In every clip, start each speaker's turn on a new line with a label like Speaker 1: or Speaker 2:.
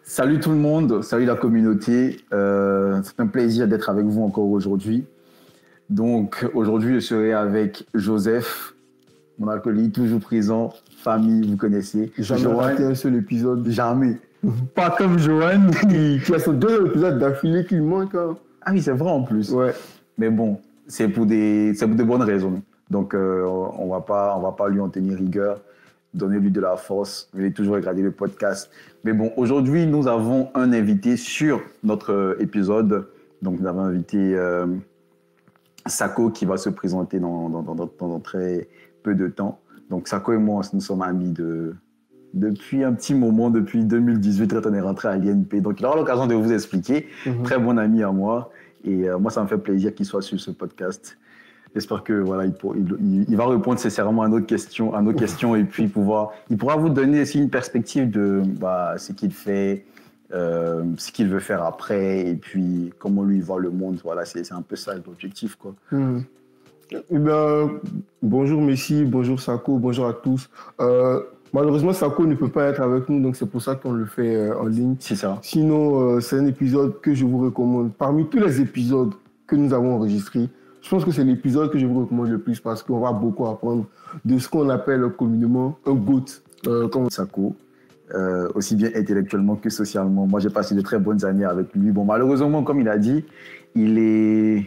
Speaker 1: Salut tout le monde, salut la communauté. C'est un plaisir d'être avec vous encore aujourd'hui. Donc aujourd'hui, je serai avec Joseph, mon acolyte, toujours présent, famille, vous connaissez.
Speaker 2: Jamais raté un seul épisode.
Speaker 1: Jamais. Pas comme Johan
Speaker 2: qui a son 2 épisodes d'affilée qu'il manque. Hein.
Speaker 1: Ah oui, c'est vrai en plus.
Speaker 2: Ouais.
Speaker 1: Mais bon, c'est pour de bonnes raisons. Donc on va pas lui en tenir rigueur. Donnez-lui de la force, veuillez toujours regarder le podcast. Mais bon, aujourd'hui, nous avons un invité sur notre épisode. Donc, nous avons invité Sako qui va se présenter dans très peu de temps. Donc, Sako et moi, nous sommes amis depuis un petit moment, depuis 2018, quand on est rentré à l'INP. Donc, il aura l'occasion de vous expliquer. Très bon ami à moi. Et moi, ça me fait plaisir qu'il soit sur ce podcast. J'espère que voilà, il va répondre sincèrement à nos questions et puis il pourra vous donner aussi une perspective de ce qu'il fait, ce qu'il veut faire après et puis comment lui voit le monde. Voilà, c'est un peu ça l'objectif, quoi.
Speaker 2: Eh ben, bonjour Messi, bonjour Sako, bonjour à tous. Malheureusement, Sako ne peut pas être avec nous, donc c'est pour ça qu'on le fait en ligne.
Speaker 1: C'est ça.
Speaker 2: Sinon, c'est un épisode que je vous recommande. Parmi tous les épisodes que nous avons enregistrés, je pense que c'est l'épisode que je vous recommande le plus parce qu'on va beaucoup apprendre de ce qu'on appelle communément un GOAT, comme
Speaker 1: Sako, aussi bien intellectuellement que socialement. Moi, j'ai passé de très bonnes années avec lui. Bon, malheureusement, comme il a dit, je ne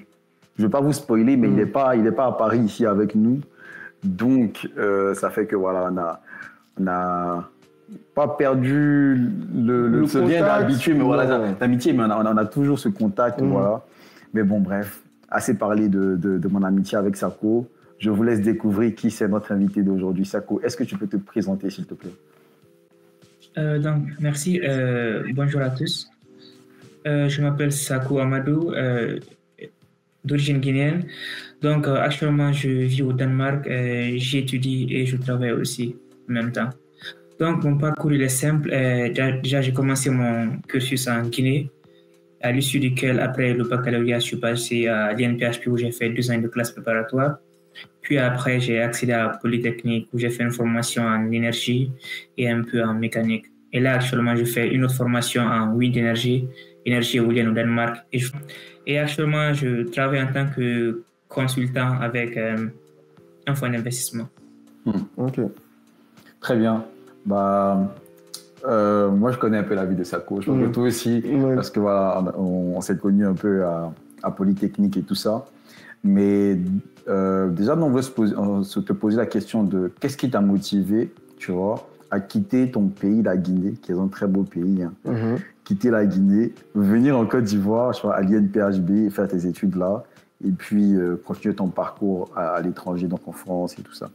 Speaker 1: vais pas vous spoiler, mais il n'est pas à Paris ici avec nous. Donc, ça fait que voilà, on a pas perdu ce lien d'habitude, mais voilà, d'amitié, mais on a toujours ce contact, voilà. Mais bon, bref. Assez parlé de mon amitié avec Sako. Je vous laisse découvrir qui c'est notre invité d'aujourd'hui. Sako, est-ce que tu peux te présenter, s'il te plaît?
Speaker 3: Donc, merci. Bonjour à tous. Je m'appelle Sako Amadou, d'origine guinéenne. Donc, actuellement, je vis au Danemark. J'étudie et je travaille aussi en même temps. Donc, mon parcours, il est simple. Déjà, j'ai commencé mon cursus en Guinée, à l'issue duquel, après le baccalauréat, je suis passé à l'INPHP où j'ai fait 2 ans de classe préparatoire. Puis après, j'ai accédé à Polytechnique où j'ai fait une formation en énergie et un peu en mécanique. Et là, actuellement, je fais une autre formation en wind énergie éolienne au Danemark. Et actuellement, je travaille en tant que consultant avec un fonds d'investissement.
Speaker 1: Ok. Très bien. Moi, je connais un peu la vie de Sako. Je pense que toi aussi, parce que voilà, on s'est connus un peu à Polytechnique et tout ça. Mais déjà, on veut te poser la question de qu'est-ce qui t'a motivé, tu vois, à quitter ton pays, la Guinée, qui est un très beau pays, hein. Quitter la Guinée, venir en Côte d'Ivoire, tu vois, à l'INPHB, faire tes études là, et puis continuer ton parcours à l'étranger, donc en France et tout ça.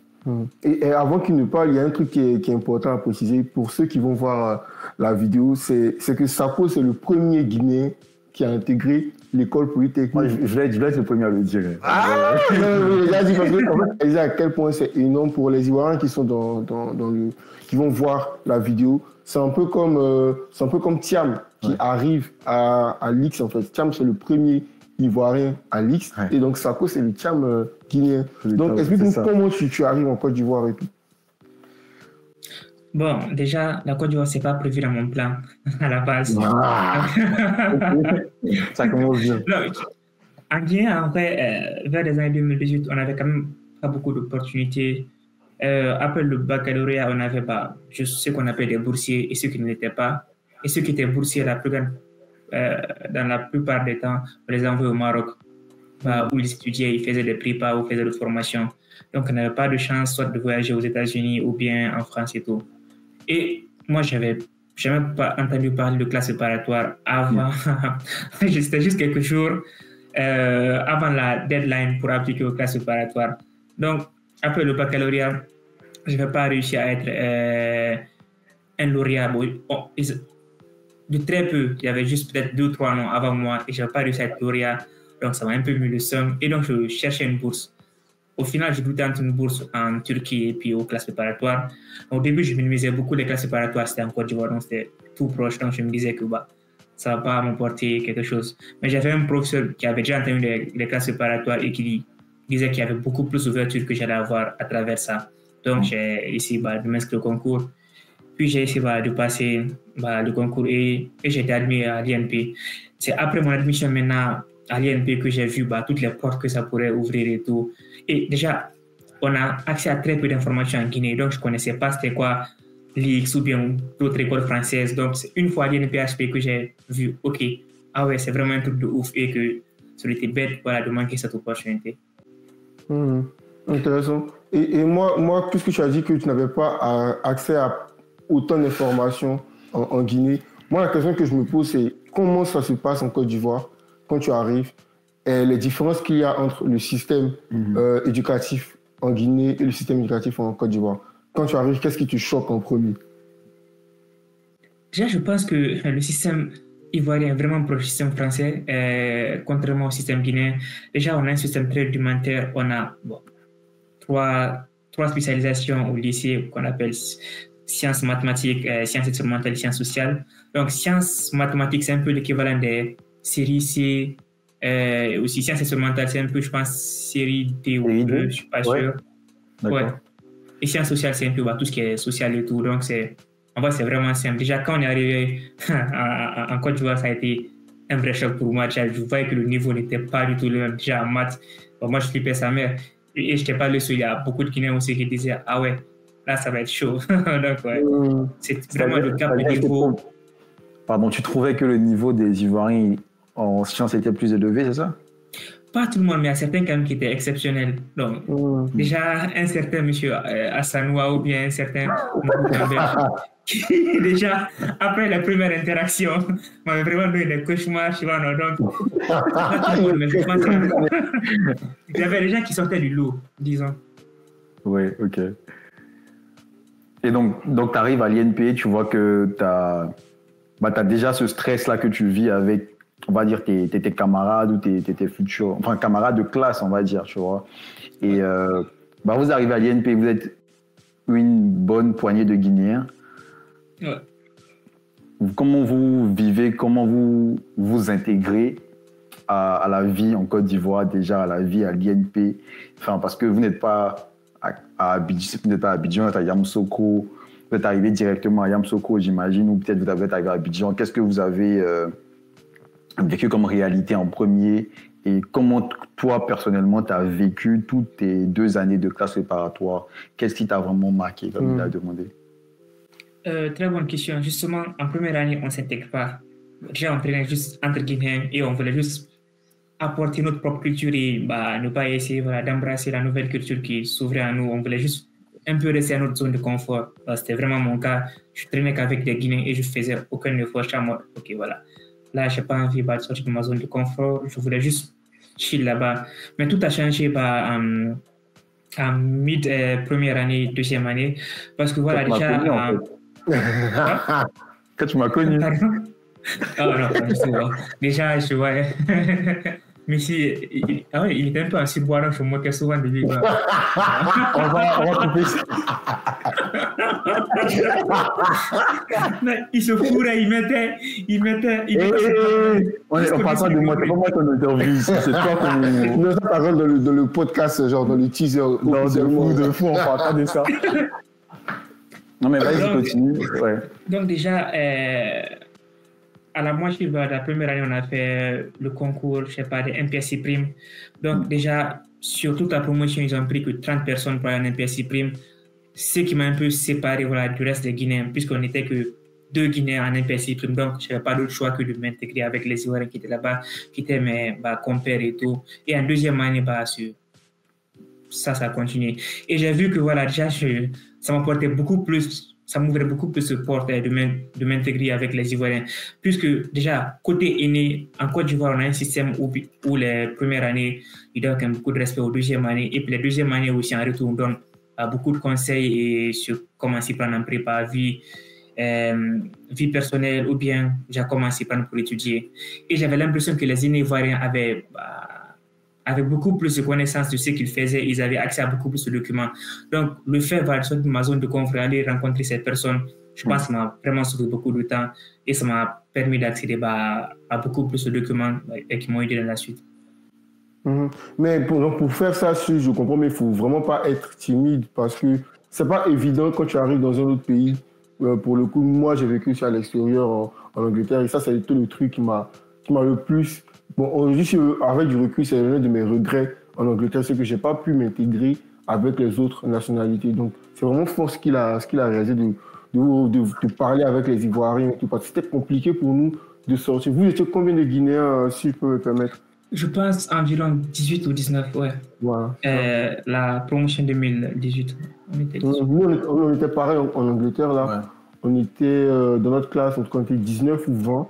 Speaker 2: Et avant qu'il ne parle, il y a un truc qui est important à préciser pour ceux qui vont voir la vidéo, c'est que Sako, c'est le premier Guinéen qui a intégré l'école polytechnique.
Speaker 1: Moi, je vais être le premier à le dire.
Speaker 2: Il dit à quel point c'est énorme pour les Ivoiriens qui sont qui vont voir la vidéo. C'est un peu comme Thiam qui arrive à l'IX en fait. Thiam, c'est le premier Ivoirien à l'IX et donc Sako, c'est le Thiam guinéen. Donc, explique-nous comment tu arrives en Côte d'Ivoire et tout.
Speaker 3: Bon, déjà, la Côte d'Ivoire, c'est pas prévu dans mon plan à la base.
Speaker 1: Ça commence bien.
Speaker 3: Non, en Guinée, en vrai, vers les années 2018, on n'avait quand même pas beaucoup d'opportunités. Après le baccalauréat, on avait juste ce qu'on appelle des boursiers et ceux qui ne l'étaient pas. Et ceux qui étaient boursiers, dans la plupart des temps, on les envoyait au Maroc, où ils étudiaient, ils faisaient des prépas ou faisaient des formations. Donc, on n'avait pas de chance soit de voyager aux États-Unis ou bien en France et tout. Et moi, je n'avais jamais pas entendu parler de classe préparatoire avant. C'était juste quelques jours avant la deadline pour appliquer aux classes préparatoires. Donc, après le baccalauréat, je n'avais pas réussi à être un lauréat. De très peu, il y avait juste peut-être 2 ou 3 noms avant moi et je n'avais pas réussi à être lauréat. Donc, ça m'a un peu mis le seum. Et donc, je cherchais une bourse. Au final, j'ai douté entre une bourse en Turquie et puis aux classes préparatoires. Au début, je minimisais beaucoup les classes préparatoires. C'était en Côte d'Ivoire, donc c'était tout proche. Donc, je me disais que ça ne va pas m'apporter quelque chose. Mais j'avais un professeur qui avait déjà entendu les classes préparatoires et qui disait qu'il y avait beaucoup plus d'ouverture que j'allais avoir à travers ça. Donc, j'ai essayé de m'inscrire au concours. Puis j'ai essayé de passer le concours et j'ai été admis à l'INP. C'est après mon admission maintenant à l'INP que j'ai vu toutes les portes que ça pourrait ouvrir et tout. Et déjà, on a accès à très peu d'informations en Guinée, donc je ne connaissais pas c'était quoi l'IX ou bien d'autres écoles françaises. Donc, c'est une fois à l'INPHP que j'ai vu, OK, ah ouais, c'est vraiment un truc de ouf et que ça aurait été bête de manquer cette opportunité.
Speaker 2: Intéressant. Et moi, puisque tu as dit que tu n'avais pas accès à autant d'informations en Guinée, moi, la question que je me pose, c'est comment ça se passe en Côte d'Ivoire quand tu arrives et les différences qu'il y a entre le système éducatif en Guinée et le système éducatif en Côte d'Ivoire. Quand tu arrives, qu'est-ce qui te choque en premier?
Speaker 3: Déjà, je pense que le système ivoirien est vraiment proche du système français, contrairement au système guinéen. Déjà, on a un système très rudimentaire. On a trois spécialisations au lycée qu'on appelle sciences mathématiques, sciences expérimentales, sciences sociales. Donc, sciences mathématiques, c'est un peu l'équivalent des séries C. Aussi, sciences expérimentales, c'est un peu, je pense, série D ou E, je ne suis pas sûr. Ouais. Et sciences sociales, c'est un peu tout ce qui est social et tout. Donc, en vrai, c'est vraiment simple. Déjà, quand on est arrivé en Côte d'Ivoire, ça a été un vrai choc pour moi. Déjà, je voyais que le niveau n'était pas du tout le même. Déjà, en maths, moi, je flippais sa mère. Et je n'étais pas le seul. Il y a beaucoup de Guinéens aussi qui disaient, ah ouais, là, ça va être chaud. Donc, ouais, c'est vraiment le cap de niveau.
Speaker 1: Pardon, tu trouvais que le niveau des Ivoiriens en sciences était plus élevé, c'est ça?
Speaker 3: Pas tout le monde, mais il y a certains quand même qui étaient exceptionnels. Donc, déjà, un certain monsieur Hassanoua ou bien un certain qui, déjà, après la première interaction, m'avait vraiment donné des cauchemars, tu vois, non, donc, pas tout le monde, mais je pense qu'il y avait des gens qui sortaient du lot, disons.
Speaker 1: Oui, ok. Et donc tu arrives à l'INP, tu vois que tu as déjà ce stress-là que tu vis avec, on va dire, tes camarades ou tes futurs, enfin, camarades de classe, on va dire, tu vois. Et vous arrivez à l'INP, vous êtes une bonne poignée de Guinéens.
Speaker 3: Ouais.
Speaker 1: Comment vous vivez, comment vous vous intégrez à la vie en Côte d'Ivoire, déjà à la vie à l'INP, enfin, parce que vous n'êtes pas à Abidjan, vous n'êtes pas à Abidjan, vous êtes à Yamoussoukro, vous êtes arrivé directement à Yamoussoukro, j'imagine, ou peut-être vous êtes arrivé à Abidjan. Qu'est-ce que vous avez vécu comme réalité en premier et comment toi, personnellement, tu as vécu toutes tes 2 années de classe préparatoire? Qu'est-ce qui t'a vraiment marqué, comme il a demandé?
Speaker 3: Très bonne question. Justement, en première année, on ne s'intègre pas. Déjà, on traînait juste entre Guinéens et on voulait juste apporter notre propre culture et ne pas essayer d'embrasser la nouvelle culture qui s'ouvrait à nous. On voulait juste un peu rester à notre zone de confort. C'était vraiment mon cas. Je traînais qu'avec des Guinéens et je ne faisais aucun effort. Je suis en mode, ok, voilà. Là, je n'ai pas envie de sortir de ma zone de confort. Je voulais juste chill là-bas. Mais tout a changé en première année, deuxième année. Parce que voilà, déjà...
Speaker 1: Quand tu m'as connu.
Speaker 3: Oh non, pas du tout. Déjà, je vois. Mais si, il était un peu en surbois, je me moquais souvent de lui.
Speaker 1: On va couper ça.
Speaker 3: Il se fourrait, il mettait.
Speaker 1: On parle pas de moi, c'est pas moi qu'on interviewe, c'est toi qu'on.
Speaker 2: Non, ça parle dans le podcast, genre dans le teaser.
Speaker 1: De fou, on parle pas de ça. Non, mais vas-y, continue. Ouais.
Speaker 3: Donc, déjà, à la moitié de la première année, on a fait le concours, je sais pas, des MPSC Prime. Donc, déjà, sur toute la promotion, ils ont pris que 30 personnes pour un MPSC Prime. Ce qui m'a un peu séparé du reste des Guinéens, puisqu'on n'était que 2 Guinéens en MPSC Prime. Donc, je n'avais pas d'autre choix que de m'intégrer avec les Ivoiriens qui étaient là-bas, qui étaient mes compères et tout. Et en deuxième année, ça a continué. Et j'ai vu que déjà, ça m'apportait beaucoup plus, ça m'ouvrait beaucoup plus de portes de m'intégrer avec les Ivoiriens. Puisque déjà, côté aîné, en Côte d'Ivoire, on a un système où les premières années, ils donnent quand même beaucoup de respect aux deuxièmes années. Et puis les deuxièmes années aussi, en retour, on donne beaucoup de conseils et sur comment s'y prendre en prépa, vie personnelle, ou bien j'ai commencé à prendre pour étudier. Et j'avais l'impression que les aînés Ivoiriens avaient beaucoup plus de connaissances de ce qu'ils faisaient, ils avaient accès à beaucoup plus de documents. Donc, le fait de sortir de ma zone de confort, aller rencontrer ces personnes, je pense que ça m'a vraiment sauvé beaucoup de temps et ça m'a permis d'accéder à beaucoup plus de documents et qui m'ont aidé dans la suite.
Speaker 2: Mais pour faire ça, je comprends, mais il ne faut vraiment pas être timide parce que ce n'est pas évident quand tu arrives dans un autre pays Pour le coup, moi, j'ai vécu ça à l'extérieur en Angleterre et ça, c'est tout le truc qui m'a le plus... Bon, aujourd'hui, avec du recul, c'est l'un de mes regrets en Angleterre, c'est que j'ai pas pu m'intégrer avec les autres nationalités. Donc, c'est vraiment fort ce qu'il a réalisé de parler avec les Ivoiriens et tout, parce que c'était compliqué pour nous de sortir. Vous étiez combien de Guinéens, si je peux me permettre?
Speaker 3: Je pense environ 18 ou 19, ouais.
Speaker 2: Voilà.
Speaker 3: La promotion 2018, on était 18.
Speaker 2: Nous, on était pareil en Angleterre, là.
Speaker 1: Ouais.
Speaker 2: On était dans notre classe, on était 19 ou 20.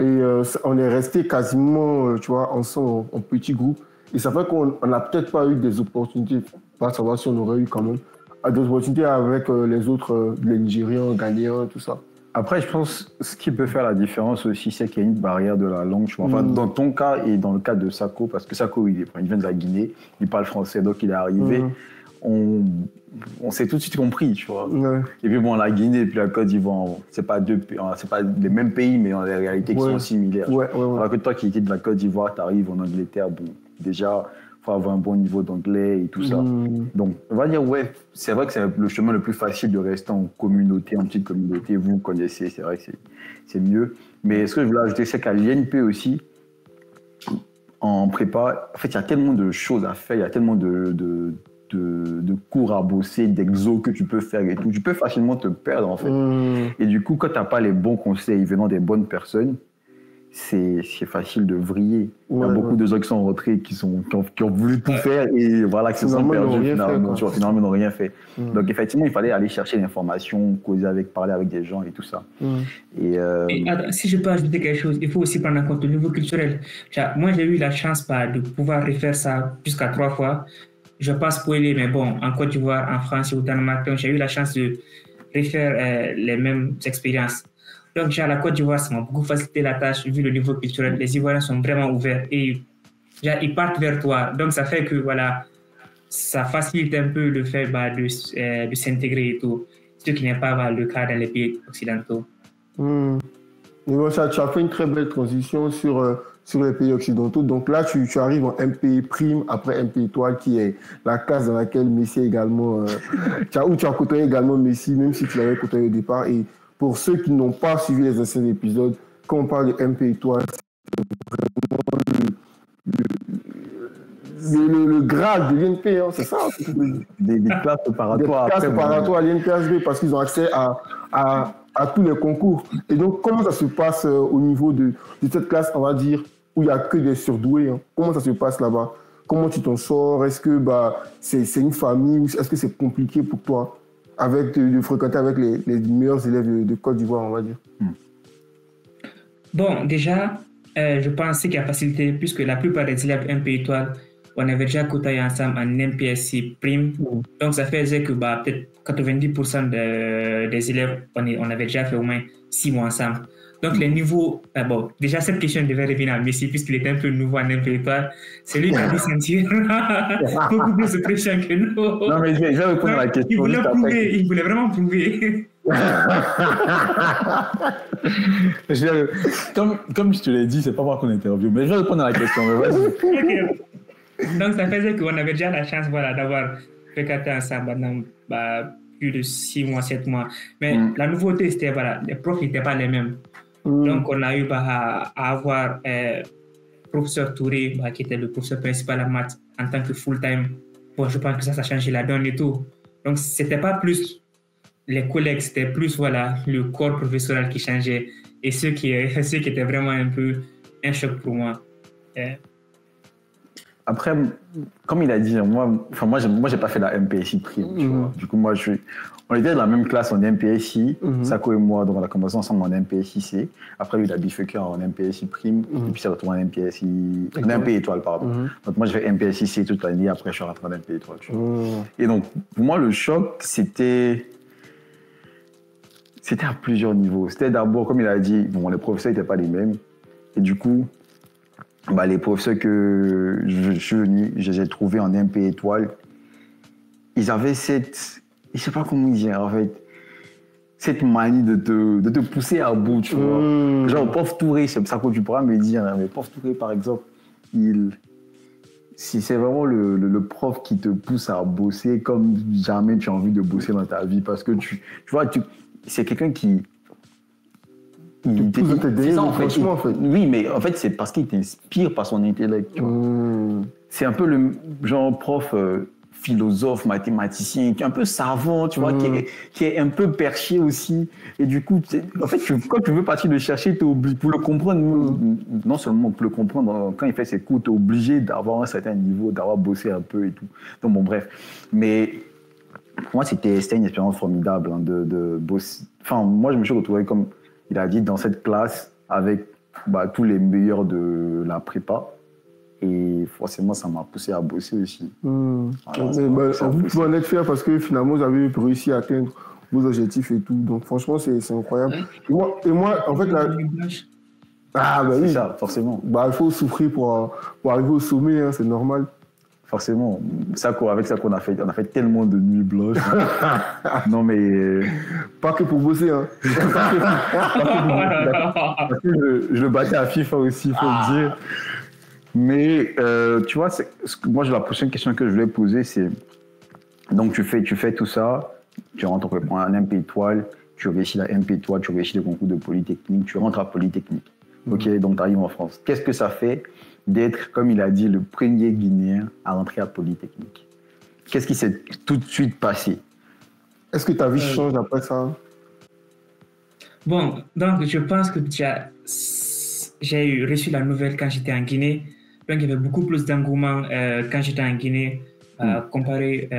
Speaker 2: Et on est resté quasiment, tu vois, ensemble, en petit groupe. Et ça fait qu'on n'a peut-être pas eu des opportunités, pas savoir si on aurait eu quand même, des opportunités avec les autres, les Nigérians, Ghanéens, tout ça.
Speaker 1: Après, je pense ce qui peut faire la différence aussi, c'est qu'il y a une barrière de la langue. Tu vois. Enfin, dans ton cas et dans le cas de Sako, parce que Sako, il vient de la Guinée, il parle français, donc il est arrivé. On s'est tout de suite compris, tu vois.
Speaker 2: Ouais.
Speaker 1: Et puis bon, la Guinée et puis la Côte d'Ivoire, c'est pas les mêmes pays, mais dans les réalités qui sont similaires. Alors que toi qui étais de la Côte d'Ivoire, tu arrives en Angleterre, bon, déjà, il faut avoir un bon niveau d'anglais et tout ça. Donc, on va dire, ouais, c'est vrai que c'est le chemin le plus facile de rester en communauté, en petite communauté. Vous connaissez, c'est vrai que c'est mieux. Mais ce que je voulais ajouter, c'est qu'à l'INP aussi, en prépa, en fait, il y a tellement de choses à faire, il y a tellement de cours à bosser, d'exos que tu peux faire et tout. Tu peux facilement te perdre, en fait. Et du coup, quand tu n'as pas les bons conseils venant des bonnes personnes, c'est facile de vriller. Il y a beaucoup de gens qui sont rentrés, qui ont voulu tout faire et voilà, qui se sont perdus finalement. Finalement, ils n'ont rien fait. Donc, effectivement, il fallait aller chercher l'information, parler avec des gens et tout ça. Et
Speaker 3: si je peux ajouter quelque chose, il faut aussi prendre en compte le niveau culturel. Moi, j'ai eu la chance de pouvoir refaire ça jusqu'à 3 fois. Je passe spoiler, mais bon, en Côte d'Ivoire, en France et au Danemark, donc j'ai eu la chance de refaire les mêmes expériences. Donc, la Côte d'Ivoire, ça m'a beaucoup facilité la tâche vu le niveau culturel. Les Ivoiriens sont vraiment ouverts et ils partent vers toi. Donc, ça fait que, voilà, ça facilite un peu le fait de s'intégrer et tout, ce qui n'est pas le cas dans les pays occidentaux.
Speaker 2: Et bon, tu as fait une très belle transition sur les pays occidentaux. Donc là, tu arrives en MP prime après MP étoile, qui est la classe dans laquelle Messi également, où tu as côtoyé également Messi, même si tu l'avais côtoyé au départ. Et pour ceux qui n'ont pas suivi les anciens épisodes, quand on parle de MP étoile, c'est vraiment le grade de l'INP, hein, c'est ça.
Speaker 1: des classes préparatoires.
Speaker 2: Des classes préparatoires à l'INPHB parce qu'ils ont accès à tous les concours. Et donc, comment ça se passe au niveau de cette classe, on va dire, où il n'y a que des surdoués, hein? Comment ça se passe là-bas? Comment tu t'en sors? Est-ce que c'est une famille? Est-ce que c'est compliqué pour toi de fréquenter avec les meilleurs élèves de Côte d'Ivoire, on va dire?
Speaker 3: Bon, déjà, je pense qu'il y a facilité, puisque la plupart des élèves MP étoile, on avait déjà côtoyé ensemble en MPSC prime. Donc, ça faisait que peut-être 90% des élèves, on avait déjà fait au moins 6 mois ensemble. Donc, les niveaux... bon, déjà, cette question devait revenir à Messi, puisqu'il était un peu nouveau en MP étoile. C'est lui qui a dû sentir beaucoup plus de pression que nous.
Speaker 1: Non, mais je vais répondre à la question.
Speaker 3: Il voulait vraiment prouver.
Speaker 1: Comme je te l'ai dit, c'est pas moi qu'on interviewe, mais je vais répondre à la question.
Speaker 3: Okay. Donc, ça faisait qu'on avait déjà la chance d'avoir fréquenté ensemble pendant plus de 6 mois, 7 mois. Mais la nouveauté, c'était les profs n'étaient pas les mêmes. Donc, on a eu à avoir professeur Touré, qui était le professeur principal en maths en tant que full-time. Bon, je pense que ça a changé la donne et tout. Donc, c'était pas plus les collègues, c'était plus le corps professoral qui changeait et ceux qui étaient vraiment un peu un choc pour moi.
Speaker 1: Après, comme il a dit, moi j'ai pas fait la MPSI prime, tu vois. Du coup, on était dans la même classe en MPSI, Sako et moi, donc on a commencé ensemble en MPSI C. Après, lui, il a bifurqué en MPSI prime, et puis il s'est retrouvé en MPSI, en MP étoile, pardon. Donc moi, j'ai fait MPSI C toute l'année, après je suis rentré en MP étoile, tu vois. Et donc, pour moi, le choc, c'était à plusieurs niveaux. C'était d'abord, comme il a dit, les professeurs n'étaient pas les mêmes. Et du coup, les professeurs que j'ai trouvés en MP étoile, ils avaient je sais pas comment dire en fait, cette manie de te pousser à bout, tu vois. Genre, Prof Touré, c'est ça que tu pourras me dire, hein, mais Prof Touré, par exemple, c'est vraiment le prof qui te pousse à bosser comme jamais tu as envie de bosser dans ta vie, parce que tu vois, c'est quelqu'un qui...
Speaker 2: C'est ça, en fait.
Speaker 1: Oui, mais en fait, c'est parce qu'il t'inspire par son intellect. Tu vois. C'est un peu le genre prof philosophe, mathématicien, qui est un peu savant, tu vois, qui est un peu perché aussi. Et du coup, en fait, quand tu veux partir le chercher, t'es obligé, pour le comprendre, non seulement pour le comprendre, quand il fait ses cours, tu es obligé d'avoir un certain niveau, d'avoir bossé un peu et tout. Donc, bon, bref. Mais pour moi, c'était une expérience formidable hein, de bosser. Enfin, moi, je me suis retrouvé, comme il a dit, dans cette classe avec tous les meilleurs de la prépa. Et forcément, ça m'a poussé à bosser aussi.
Speaker 2: Vous pouvez en être fier parce que finalement, vous avez réussi à atteindre vos objectifs et tout. Donc, franchement, c'est incroyable. Et moi, en fait,
Speaker 1: oui, c'est ça, forcément.
Speaker 2: Il faut souffrir pour arriver au sommet, hein, c'est normal.
Speaker 1: Forcément. Avec ça qu'on a fait tellement de nuits blanches. Non, mais...
Speaker 2: Pas que pour bosser, hein.
Speaker 1: Parce que je le battais à FIFA aussi, il faut le dire. Mais, tu vois, moi, la prochaine question que je voulais poser, c'est... Donc, tu fais tout ça, tu rentres en MP étoile, tu réussis la MP étoile, tu réussis le concours de Polytechnique, tu rentres à Polytechnique. Ok, donc tu arrives en France. Qu'est-ce que ça fait d'être, comme il a dit, le premier Guinéen à rentrer à Polytechnique? Qu'est-ce qui s'est tout de suite passé?
Speaker 2: Est-ce que ta vie change après ça?
Speaker 3: Bon, donc je pense que j'ai reçu la nouvelle quand j'étais en Guinée. Donc il y avait beaucoup plus d'engouement quand j'étais en Guinée comparé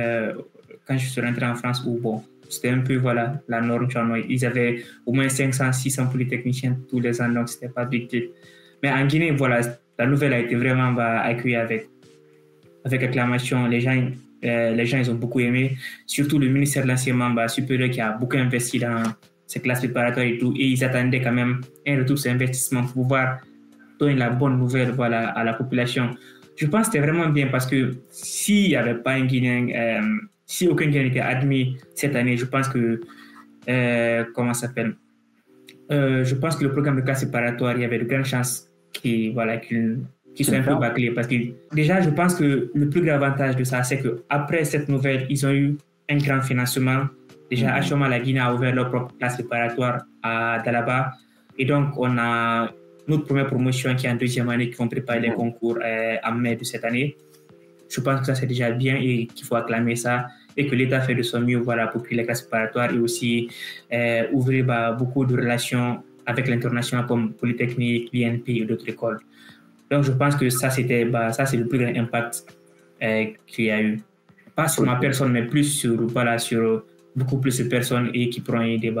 Speaker 3: quand je suis rentré en France où bon, c'était un peu la norme. Ils avaient au moins 500, 600 polytechniciens tous les ans, donc c'était pas big deal. Mais en Guinée, la nouvelle a été vraiment accueillie avec acclamation. Les gens, ils ont beaucoup aimé. Surtout le ministère de l'Enseignement supérieur qui a beaucoup investi dans ces classes préparatoires et tout. Et ils attendaient quand même un retour sur investissement pour pouvoir donner la bonne nouvelle à la population. Je pense que c'était vraiment bien parce que s'il n'y avait pas un Guinéen, si aucun Guinéen n'était admis cette année, je pense que je pense que le programme de classe préparatoire, il y avait de grandes chances qu'il soit un peu bâclé. Parce que déjà, je pense que le plus grand avantage de ça, c'est qu'après cette nouvelle, ils ont eu un grand financement. Déjà, à ce moment, la Guinée a ouvert leur propre classe préparatoire à Dalaba. Et donc, on a notre première promotion qui est en deuxième année, qui vont préparer les concours en mai de cette année. Je pense que ça, c'est déjà bien et qu'il faut acclamer ça. Et que l'État fait de son mieux pour créer les classes préparatoires et aussi ouvrir beaucoup de relations avec l'international comme Polytechnique, l'INP et d'autres écoles. Donc, je pense que ça, c'est le plus grand impact qu'il y a eu. Pas sur ma personne, mais plus sur beaucoup plus de personnes et qui pourront aider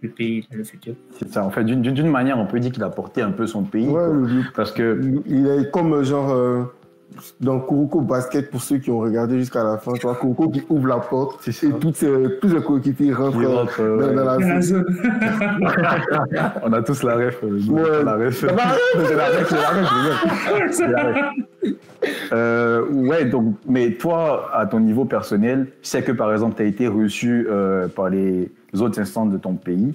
Speaker 3: le pays dans le futur.
Speaker 1: C'est ça. En fait, d'une manière, on peut dire qu'il a porté un peu son pays.
Speaker 2: Ouais,
Speaker 1: parce que...
Speaker 2: Il est comme dans Kuroko Basket, pour ceux qui ont regardé jusqu'à la fin, tu vois, Kuroko qui ouvre la porte et tous ses coéquipiers rentrent dans la zone.
Speaker 1: On a tous la ref. La ref. Donc, mais toi, à ton niveau personnel, je sais que par exemple, tu as été reçu par les autres instances de ton pays.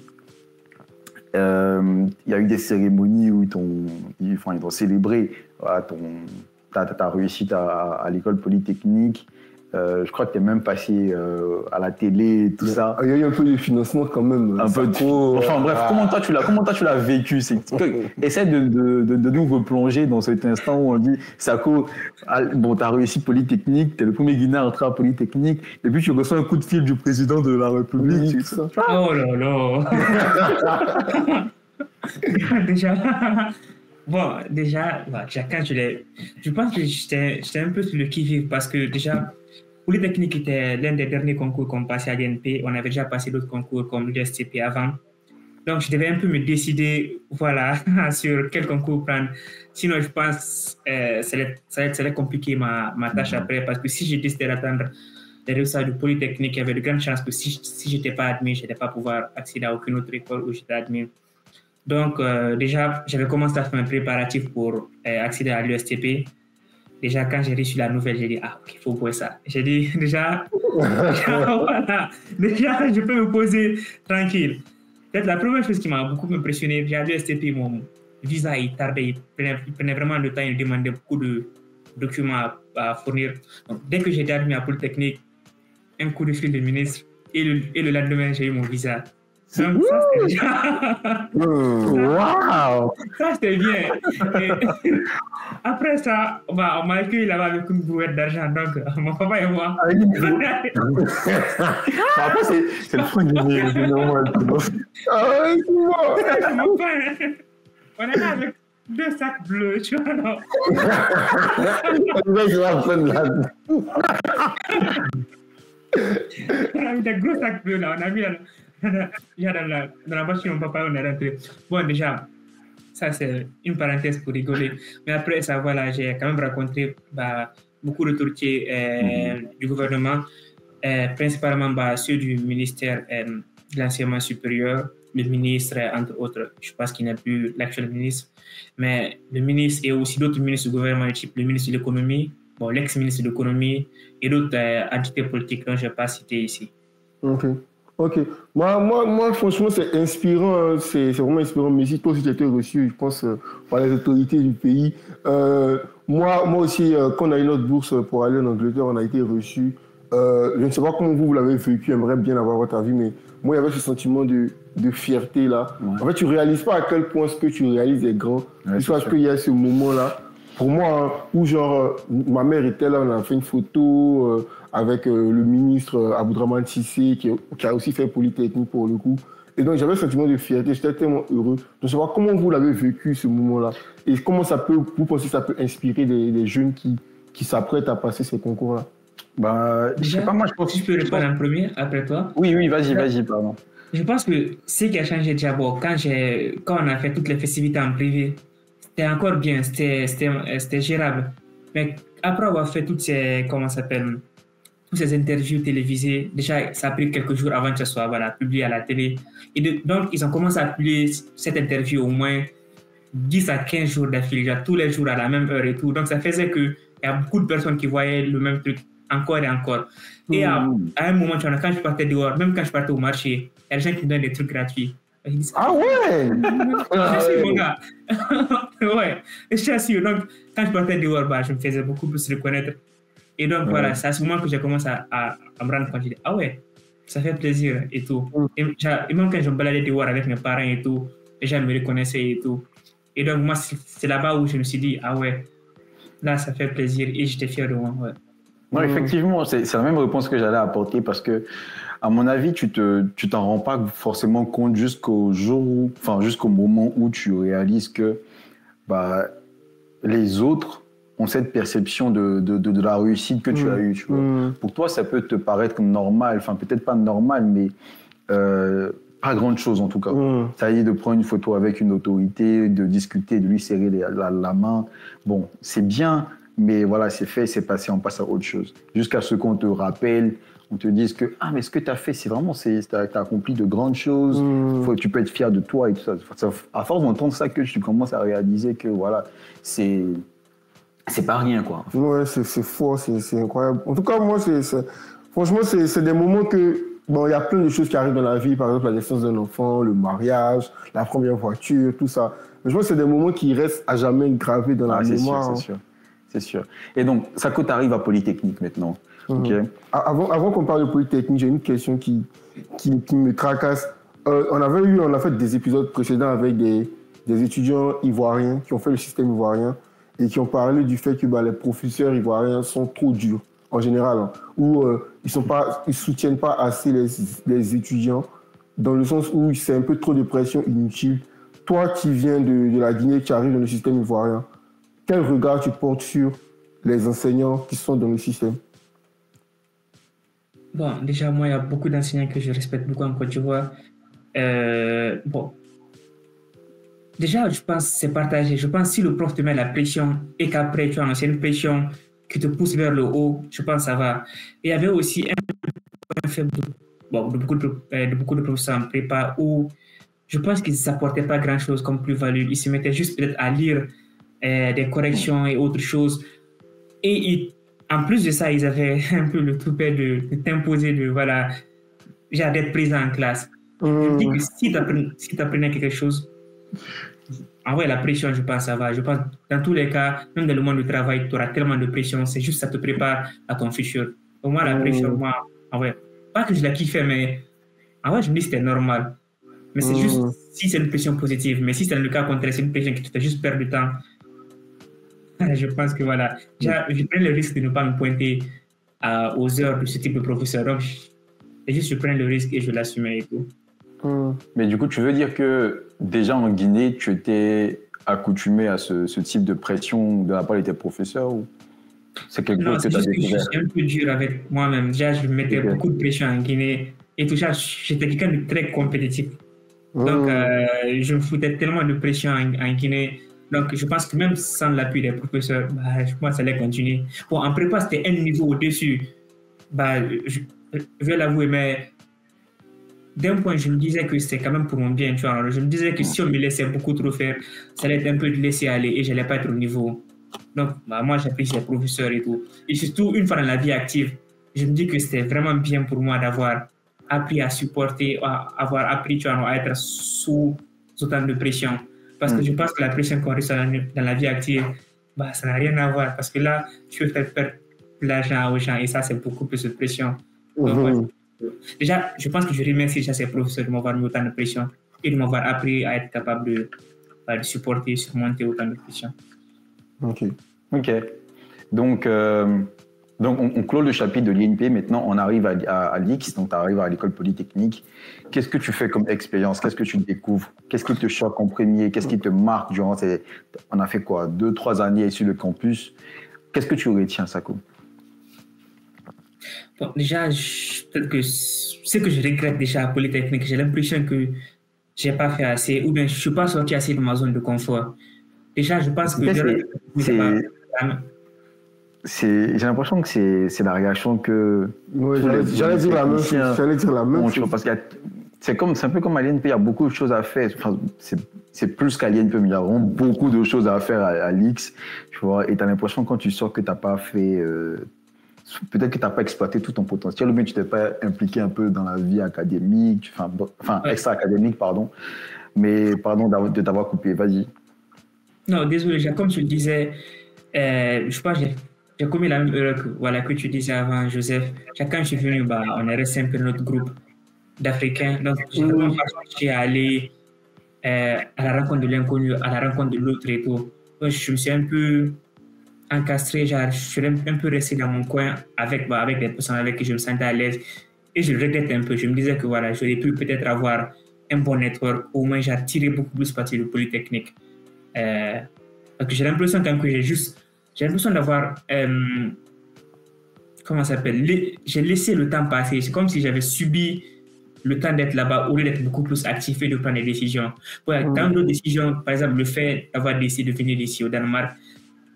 Speaker 1: Il y a eu des cérémonies où ils t'ont célébré ta réussite à l'école polytechnique. Je crois que tu es même passé à la télé et tout ça.
Speaker 2: Il y a eu un peu de financement quand même.
Speaker 1: Un peu trop. Enfin bref, comment toi tu l'as vécu? Essaie de nous replonger dans cet instant où on dit Sako, bon, tu as réussi Polytechnique, tu es le premier Guinéen à entrer à Polytechnique, et puis tu reçois un coup de fil du président de la République.
Speaker 3: Oh là là. Déjà, quand je pense que j'étais un peu sur le qui-vive parce que déjà, Polytechnique était l'un des derniers concours qu'on passait à l'INP. On avait déjà passé d'autres concours comme l'USTP avant. Donc, je devais un peu me décider, sur quel concours prendre. Sinon, je pense que ça allait être compliqué ma tâche après parce que si j'ai décidé d'attendre les résultats du Polytechnique, il y avait de grandes chances que si je n'étais pas admis, je n'allais pas pouvoir accéder à aucune autre école où j'étais admis. Donc, déjà, j'avais commencé à faire un préparatif pour accéder à l'USTP. Déjà, quand j'ai reçu la nouvelle, j'ai dit, ok, il faut voir ça. J'ai dit, déjà, je peux me poser tranquille. Peut-être la première chose qui m'a beaucoup impressionné, j'ai à l'USTP, mon visa, il tardait, il prenait vraiment le temps, il demandait beaucoup de documents à fournir. Donc, dès que j'ai été admis à Polytechnique, un coup de fil du ministre, et le lendemain, j'ai eu mon visa. Donc, ça, c'était déjà...
Speaker 1: Waouh!
Speaker 3: Ça, c'était bien. Et après ça, on m'a accueilli là-bas avec une brouette d'argent. Donc, mon papa et moi...
Speaker 1: Après, c'est le fond du normal.
Speaker 2: Ah, c'est moi.
Speaker 3: Mon père, on est là avec 2 sacs bleus, tu vois, non?
Speaker 2: Je vais apprendre là.
Speaker 3: On a mis des gros sacs bleus là, on a mis dans la voiture, mon papa, on est rentré. Bon, déjà, ça c'est une parenthèse pour rigoler. Mais après ça, voilà, j'ai quand même rencontré beaucoup de tourtiers du gouvernement, principalement ceux du ministère de l'enseignement supérieur, le ministre, entre autres, je pense qu'il n'est plus l'actuel ministre, mais le ministre et aussi d'autres ministres du gouvernement, type le ministre de l'économie, l'ex-ministre de l'économie et d'autres entités politiques dont je n'ai pas cité ici.
Speaker 2: Ok. Moi, franchement, c'est inspirant. C'est vraiment inspirant. Mais si toi aussi, tu as été reçu, je pense, par les autorités du pays. Moi aussi, quand on a eu notre bourse pour aller en Angleterre, on a été reçu. Je ne sais pas comment vous l'avez vécu. J'aimerais bien avoir votre avis. Mais moi, il y avait ce sentiment de fierté là. Ouais. En fait, tu ne réalises pas à quel point ce que tu réalises est grand. Jusqu'à ce qu'il y ait ce moment-là. Pour moi, où genre, ma mère était là, on a fait une photo avec le ministre Aboudraman Sissé, qui a aussi fait Polytechnique pour le coup. Et donc, j'avais un sentiment de fierté, j'étais tellement heureux. Donc, je ne sais pas comment vous l'avez vécu, ce moment-là. Et comment vous pensez que ça peut inspirer des jeunes qui s'apprêtent à passer ces concours-là?
Speaker 3: Je sais pas, moi, je pense que je peux répondre en premier, après toi.
Speaker 1: Oui, vas-y, pardon.
Speaker 3: Je pense que ce qui a changé déjà, quand on a fait toutes les festivités en privé, c'était encore bien, c'était gérable. Mais après avoir fait toutes ces interviews télévisées, déjà, ça a pris quelques jours avant que ça soit publié à la télé. Et donc, ils ont commencé à publier cette interview au moins 10 à 15 jours d'affilée, tous les jours à la même heure et tout. Donc, ça faisait qu'il y a beaucoup de personnes qui voyaient le même truc encore et encore. Et à un moment, quand je partais dehors, même quand je partais au marché, il y a des gens qui me donnent des trucs gratuits.
Speaker 2: Ah ouais!
Speaker 3: Je suis mon gars. Ouais, je suis sûr. Donc, quand je partais dehors, je me faisais beaucoup plus reconnaître. Et donc, voilà, c'est à ce moment que j'ai commencé à me rendre compte. J'ai dit, ah ouais, ça fait plaisir et tout. Et même quand je me baladais dehors avec mes parents et tout, les gens me reconnaissaient et tout. Et donc, moi, c'est là-bas où je me suis dit, ah ouais, là, ça fait plaisir et j'étais fier de moi. Ouais.
Speaker 1: Non, effectivement, c'est la même réponse que j'allais apporter parce que, à mon avis, tu t'en rends pas forcément compte jusqu'au moment où tu réalises que les autres ont cette perception de la réussite que tu as eue. Tu vois. Pour toi, ça peut te paraître comme normal, enfin peut-être pas normal, mais pas grande chose en tout cas. Ça y est, de prendre une photo avec une autorité, de discuter, de lui serrer la main. Bon, c'est bien, mais voilà, c'est fait, c'est passé, on passe à autre chose. Jusqu'à ce qu'on te rappelle, on te dise que mais ce que tu as fait, c'est vraiment, tu as accompli de grandes choses, tu peux être fier de toi et tout ça. À force d'entendre ça, que tu commences à réaliser que voilà, c'est pas rien, quoi.
Speaker 2: Ouais, c'est fort, c'est incroyable. En tout cas, moi, franchement, c'est des moments que, il y a plein de choses qui arrivent dans la vie, par exemple la naissance d'un enfant, le mariage, la première voiture, tout ça. Mais je pense que c'est des moments qui restent à jamais gravés dans la mémoire.
Speaker 1: C'est sûr. Et donc, ça que tu arrives à Polytechnique maintenant. Okay.
Speaker 2: Avant qu'on parle de Polytechnique, j'ai une question qui me tracasse. On a fait des épisodes précédents avec des étudiants ivoiriens qui ont fait le système ivoirien et qui ont parlé du fait que les professeurs ivoiriens sont trop durs, en général, où ils soutiennent pas assez les étudiants, dans le sens où c'est un peu trop de pression inutile. Toi qui viens de la Guinée, qui arrives dans le système ivoirien, quel regard tu portes sur les enseignants qui sont dans le système?
Speaker 3: Bon, déjà, moi, il y a beaucoup d'enseignants que je respecte beaucoup en Côte d'Ivoire. Déjà, je pense que c'est partagé. Je pense que si le prof te met la pression et qu'après, tu as une pression qui te pousse vers le haut, je pense que ça va. Et il y avait aussi un fait de beaucoup de professeurs en prépa où je pense qu'ils ne s'apportaient pas grand-chose comme plus-value. Ils se mettaient juste peut-être à lire des corrections et autres choses. Et en plus de ça, ils avaient un peu le toupet de t'imposer d'être présent en classe. Je me dis que si tu apprenais quelque chose, en vrai, la pression, je pense, ça va. Je pense dans tous les cas, même dans le monde du travail, tu auras tellement de pression, c'est juste ça te prépare à ton futur. Au moins, la pression, moi, en vrai, pas que je la kiffais, mais en vrai, je me dis que c'était normal. Mais c'est juste si c'est une pression positive. Mais si c'est le cas contraire, c'est une pression qui te fait juste perdre du temps. Je pense que voilà. Déjà, je prends le risque de ne pas me pointer aux heures de ce type de professeur. Donc, je prends le risque et je l'assume et tout.
Speaker 1: Mais du coup, tu veux dire que déjà en Guinée, tu étais accoutumé à ce type de pression de la part de tes professeurs ou c'est quelque chose que tu as découvert?
Speaker 3: Je suis un peu dur avec moi-même. Déjà, je mettais beaucoup de pression en Guinée et tout ça. J'étais quelqu'un de très compétitif. Donc, je me foutais tellement de pression en Guinée. Donc, je pense que même sans l'appui des professeurs, moi, ça allait continuer. Bon, en prépa, c'était un niveau au-dessus. Je vais l'avouer, mais d'un point, je me disais que c'était quand même pour mon bien. Tu vois. Alors, je me disais que si on me laissait beaucoup trop faire, ça allait être un peu de laisser aller et je n'allais pas être au niveau. Donc, moi, j'apprécie les professeurs et tout. Et surtout, une fois dans la vie active, je me dis que c'était vraiment bien pour moi d'avoir appris à supporter, avoir appris à être sous autant de pression. Parce que je pense que la pression qu'on reçoit dans la vie active, ça n'a rien à voir. Parce que là, tu veux faire perdre de l'argent aux gens et ça, c'est beaucoup plus de pression. Donc, déjà, je pense que je remercie déjà ces professeurs de m'avoir mis autant de pression et de m'avoir appris à être capable de supporter, surmonter autant de pression.
Speaker 1: Ok. Donc, on clôt le chapitre de l'INP. Maintenant, on arrive à l'IX, donc tu arrives à l'école polytechnique. Qu'est-ce que tu fais comme expérience? Qu'est-ce que tu découvres? Qu'est-ce qui te choque en premier? Qu'est-ce qui te marque durant on a fait quoi? 2-3 années sur le campus. Qu'est-ce que tu retiens, Sako?
Speaker 3: Bon, déjà, peut-être que ce que je regrette déjà à Polytechnique, j'ai l'impression que je n'ai pas fait assez, ou bien je ne suis pas sorti assez de ma zone de confort. Déjà, je pense que...
Speaker 1: J'ai l'impression que c'est la réaction que...
Speaker 2: Oui, j'allais dire la même chose.
Speaker 1: Parce que c'est un peu comme à l'INP, il y a beaucoup de choses à faire. Enfin, c'est plus qu'à l'INP, mais il y a vraiment beaucoup de choses à faire à l'IX. Tu vois, et tu as l'impression quand tu sors que tu n'as pas fait... peut-être que tu n'as pas exploité tout ton potentiel, ou bien tu t'es pas impliqué un peu dans la vie académique, extra-académique, pardon. Mais pardon de t'avoir coupé, vas-y.
Speaker 3: Non, désolé, comme tu le disais, je pense que j'ai commis la même erreur que tu disais avant, Joseph. Quand je suis venu, on est resté un peu notre groupe d'Africains. Donc, j'ai vraiment pas cherché à aller à la rencontre de l'inconnu, à la rencontre de l'autre et tout. Donc, je me suis un peu encastré, je suis un peu resté dans mon coin avec des personnes avec qui je me sentais à l'aise. Et je le regrette un peu. Je me disais que voilà, j'aurais pu peut-être avoir un bon network, au moins j'ai tiré beaucoup plus parti de Polytechnique. Parce que j'ai l'impression quand que j'ai l'impression d'avoir comment ça s'appelle, j'ai laissé le temps passer. C'est comme si j'avais subi le temps d'être là-bas au lieu d'être beaucoup plus actif et de prendre des décisions. Tant d'autres décisions, par exemple le fait d'avoir décidé de venir ici au Danemark,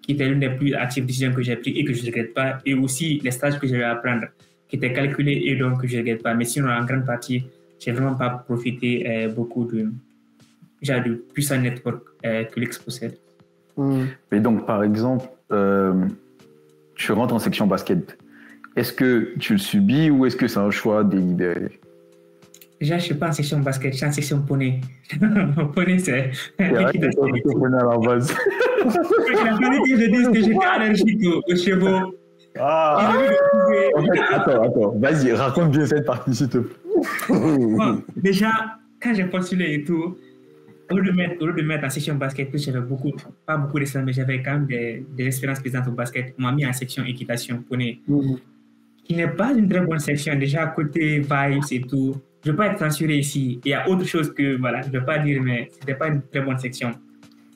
Speaker 3: qui était l'une des plus actives décisions que j'ai prises et que je ne regrette pas, et aussi les stages que j'avais à apprendre, qui étaient calculés et donc que je ne regrette pas. Mais sinon, en grande partie, je n'ai vraiment pas profité beaucoup du puissant network que l'X possède.
Speaker 1: Et donc, par exemple, tu rentres en section basket. Est-ce que tu le subis ou est-ce que c'est un choix délibéré?
Speaker 3: Déjà, je ne suis pas en section basket, je suis en section poney. Poney, c'est...
Speaker 1: C'est vrai que c'est poney à la base.
Speaker 3: La poney, je dis que j'étais allergique aux chevaux.
Speaker 1: Attends, vas-y, raconte bien cette partie, s'il te plaît.
Speaker 3: Bon, déjà, quand j'ai postulé et tout, au lieu de mettre en section basket, j'avais pas beaucoup d'expérience, mais j'avais quand même des expériences présentes au basket. On m'a mis en section équitation, poney, qui n'est pas une très bonne section. Déjà, à côté vibes et tout. Je ne veux pas être censuré ici. Il y a autre chose que, voilà, je ne veux pas dire, mais ce n'était pas une très bonne section.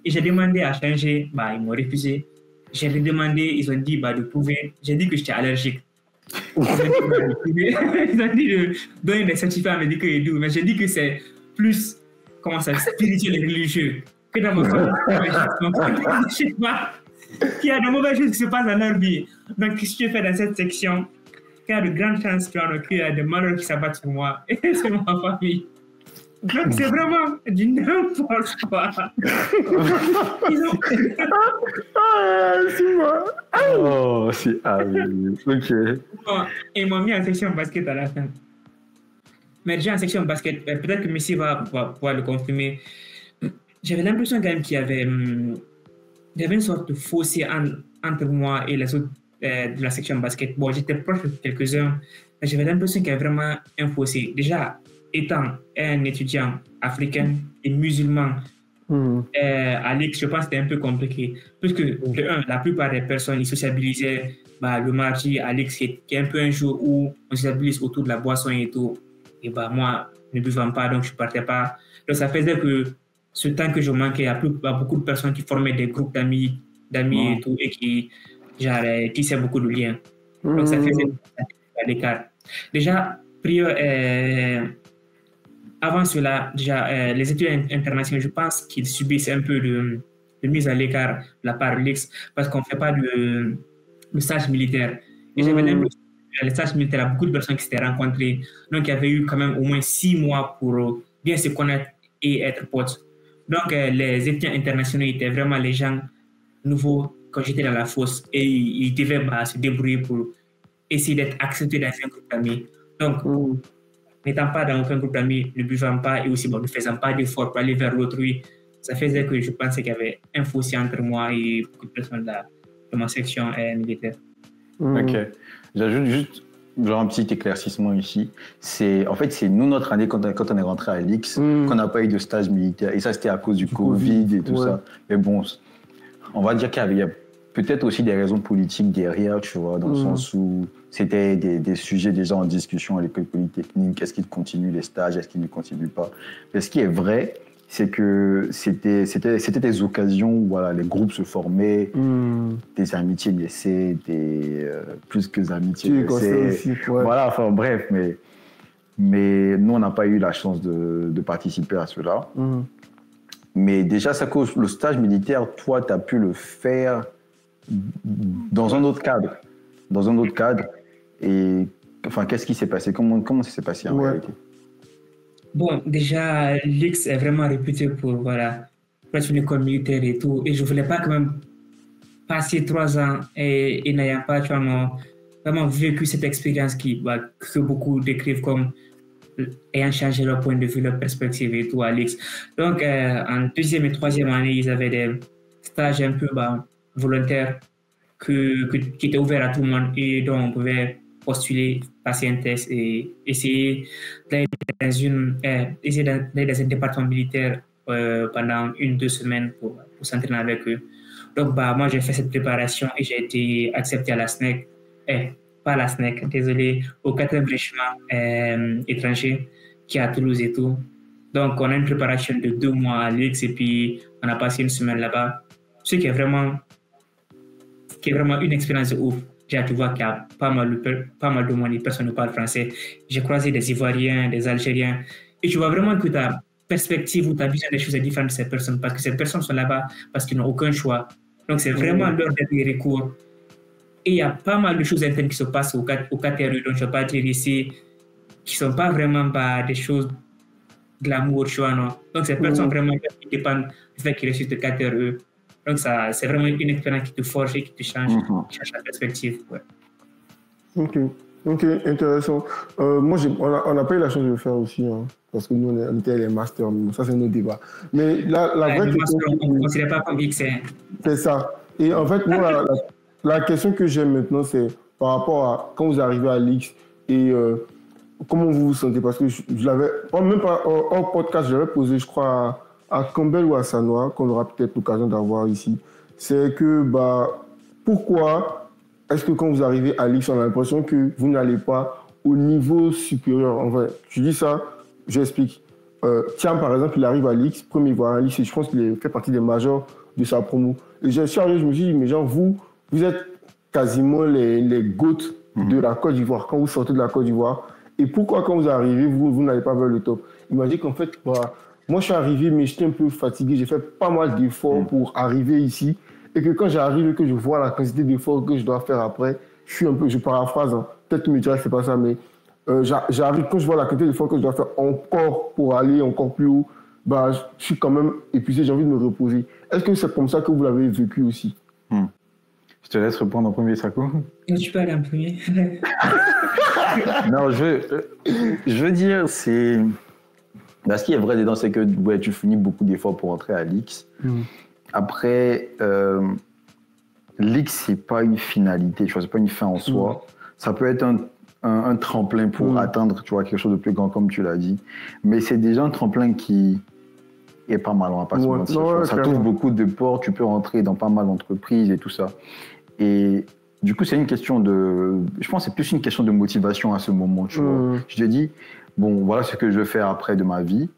Speaker 3: Et j'ai demandé à changer, ils m'ont refusé. J'ai redemandé, ils ont dit de prouver. J'ai dit que j'étais allergique. Ils ont dit de donner des certificats médicaux et tout, mais j'ai dit que c'est plus, spirituel et religieux que dans mon corps. Je sais pas. Qu'il y a de mauvaises choses qui se passent dans leur vie. Donc, qu'est-ce que je fais dans cette section? Il y a de grandes chances qu'il y a des malheurs qui s'abattent sur moi et sur ma famille. Donc, c'est vraiment du n'importe quoi.
Speaker 2: C'est moi.
Speaker 1: Oh, c'est ok.
Speaker 3: Bon, ils m'ont mis en section basket à la fin. Mais déjà en section basket, peut-être que Messi va pouvoir le confirmer. J'avais l'impression quand même qu'il y avait une sorte de fossé entre moi et les autres de la section basket. Bon, j'étais proche de quelques-uns, mais j'avais l'impression qu'il y avait vraiment un fossé. Déjà, étant un étudiant africain et musulman, Alex, je pense que c'était un peu compliqué. Puisque, la plupart des personnes, ils sociabilisaient le mardi. Alex, qui est un peu un jour où on sociabilise autour de la boisson et tout. Et moi, ne buvant pas, donc je ne partais pas. Donc, ça faisait que ce temps que je manquais, il y a beaucoup de personnes qui formaient des groupes d'amis et tout, et qui tissaient beaucoup de liens. Donc, ça faisait à l'écart. Déjà, avant cela, déjà, les étudiants internationaux, je pense qu'ils subissent un peu de mise à l'écart de la part de l'X parce qu'on ne fait pas de stage militaire. Et j'avais l'impression que les stages militaires, il y a beaucoup de personnes qui s'étaient rencontrées. Donc, il y avait eu quand même au moins 6 mois pour bien se connaître et être potes. Donc, les étudiants internationaux étaient vraiment les gens nouveaux quand j'étais dans la fosse et ils devaient se débrouiller pour essayer d'être acceptés dans un groupe d'amis. Donc, n'étant pas dans aucun groupe d'amis, ne buvant pas et aussi ne faisant pas d'efforts pour aller vers l'autrui, ça faisait que je pensais qu'il y avait un fossé entre moi et beaucoup de personnes de ma section militaire.
Speaker 1: Ok. J'ajoute juste un petit éclaircissement ici. En fait, c'est nous, notre année, quand on est rentré à l'X, qu'on n'a pas eu de stage militaire. Et ça, c'était à cause du Covid et tout ça. Mais bon, on va dire qu'il y a peut-être aussi des raisons politiques derrière, tu vois, dans le sens où c'était des sujets déjà en discussion à l'école polytechnique. Est-ce qu'ils continuent les stages? Est-ce qu'ils ne continuent pas? Mais ce qui est vrai, c'est que c'était des occasions où voilà, les groupes se formaient, des amitiés naissaient, plus que des amitiés naissaient. Voilà, enfin bref, mais nous, on n'a pas eu la chance de participer à cela. Mais déjà, ça cause le stage militaire, toi, tu as pu le faire dans un autre cadre. Et enfin, qu'est-ce qui s'est passé? Comment ça s'est passé en réalité?
Speaker 3: Bon, déjà, l'X est vraiment réputé pour être une école militaire et tout. Et je ne voulais pas quand même passer 3 ans et n'ayant pas vraiment vécu cette expérience que beaucoup décrivent comme ayant changé leur point de vue, leur perspective et tout à l'X. Donc, en 2e et 3e année, ils avaient des stages un peu volontaires qui étaient ouverts à tout le monde et dont on pouvait postuler, passer un test et essayer d'aller dans un département militaire pendant 1-2 semaines pour s'entraîner avec eux. Donc, moi, j'ai fait cette préparation et j'ai été accepté à la SNEC. Pas la SNEC, désolé, au 4e régiment étranger qui est à Toulouse et tout. Donc, on a une préparation de 2 mois à l'X et puis on a passé 1 semaine là-bas. Ce qui est vraiment une expérience de ouf. Déjà, tu vois qu'il y a pas mal de monde, des personnes qui parlent français. J'ai croisé des Ivoiriens, des Algériens. Et tu vois vraiment que ta perspective ou ta vision des choses est différente de ces personnes parce que ces personnes sont là-bas parce qu'ils n'ont aucun choix. Donc, c'est vraiment leur dernier recours. Et il y a pas mal de choses internes qui se passent au KTRE, donc je ne vais pas dire ici, qui ne sont pas vraiment des choses de l'amour, tu vois, non. Donc, ces personnes vraiment qui dépendent du fait qu'ils réussissent le KTRE. Donc, c'est vraiment une expérience qui te forge et qui te change, qui change la perspective. Ouais.
Speaker 2: Ok, intéressant. Moi, on n'a pas eu la chance de le faire aussi, parce que nous, on était les masters, mais ça, c'est notre débat. Mais la vraie question...
Speaker 3: On ne considère pas comme X.
Speaker 2: C'est ça. Et en fait, moi, la question que j'ai maintenant, c'est par rapport à quand vous arrivez à l'X et comment vous vous sentez. Parce que je l'avais, même pas en podcast, je l'avais posé, je crois, à Campbell ou à Sanoa, qu'on aura peut-être l'occasion d'avoir ici. C'est que, pourquoi est-ce que quand vous arrivez à l'X, on a l'impression que vous n'allez pas au niveau supérieur? En vrai, je dis ça, j'explique. Tiens, par exemple, il arrive à l'X, premier voir à l'X, et je pense qu'il fait partie des majors de sa promo. Et je suis arrivé, je me suis dit, mais genre, vous êtes quasiment les GOAT de la Côte d'Ivoire, quand vous sortez de la Côte d'Ivoire. Et pourquoi, quand vous arrivez, vous n'allez pas vers le top? Il m'a dit qu'en fait, moi, je suis arrivé, mais j'étais un peu fatigué. J'ai fait pas mal d'efforts pour arriver ici. Et que quand j'arrive et que je vois la quantité d'efforts que je dois faire après, je paraphrase, peut-être que tu me diras que c'est pas ça, mais j'arrive, quand je vois la quantité d'efforts que je dois faire encore pour aller encore plus haut, je suis quand même épuisé, j'ai envie de me reposer. Est-ce que c'est comme ça que vous l'avez vécu aussi?
Speaker 1: Je te laisse répondre en premier, Sako.
Speaker 3: Tu peux aller en premier.
Speaker 1: Non, je veux dire, c'est... ce qui est vrai dedans, c'est que tu finis beaucoup d'efforts pour entrer à l'X. Après, l'X, c'est pas une finalité, c'est pas une fin en soi. Ça peut être un tremplin pour atteindre, tu vois, quelque chose de plus grand, comme tu l'as dit. Mais c'est déjà un tremplin qui est pas mal, on va pas se mentir. Ça t'ouvre beaucoup de portes, tu peux rentrer dans pas mal d'entreprises et tout ça. Et du coup, c'est une question de... Je pense que c'est plus une question de motivation à ce moment, tu vois. Je te dis, bon, voilà ce que je veux faire après de ma vie.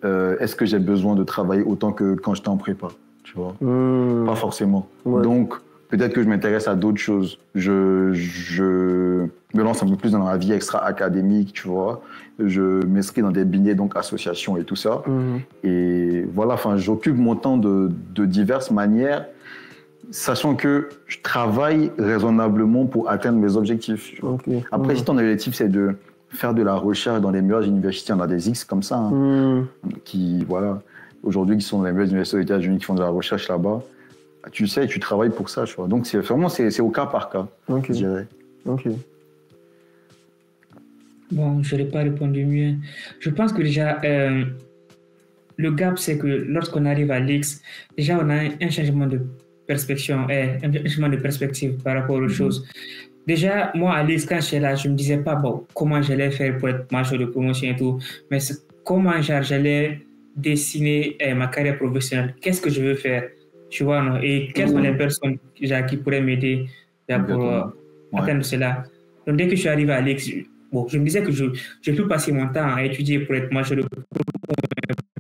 Speaker 1: Est-ce que j'ai besoin de travailler autant que quand j'étais en prépa, tu vois? Pas forcément. Donc, peut-être que je m'intéresse à d'autres choses. Je me lance un peu plus dans la vie extra-académique, tu vois. Je m'inscris dans des billets, donc associations et tout ça. Et voilà, enfin, j'occupe mon temps de diverses manières, sachant que je travaille raisonnablement pour atteindre mes objectifs. Après, si ton objectif, c'est de faire de la recherche dans les meilleures universités, on a des X comme ça, hein, qui, voilà, aujourd'hui, qui sont dans les meilleures universités aux États-Unis, qui font de la recherche là-bas. Tu sais, tu travailles pour ça, tu vois. Donc, c'est vraiment, c'est au cas par cas, je dirais.
Speaker 3: Bon, je n'ai pas répondu mieux. Je pense que déjà, le gap, c'est que lorsqu'on arrive à l'X, déjà, on a un changement de perspective, par rapport aux choses. Déjà, moi, à l'X, quand j'étais là, je ne me disais pas, bon, comment j'allais faire pour être major de promotion et tout, mais comment j'allais dessiner ma carrière professionnelle. Qu'est-ce que je veux faire? Tu vois, non? Et quelles sont les personnes qui pourraient m'aider pour atteindre cela. Donc, dès que je suis arrivé à l'X, bon, je me disais que je peux passer mon temps à étudier pour être major de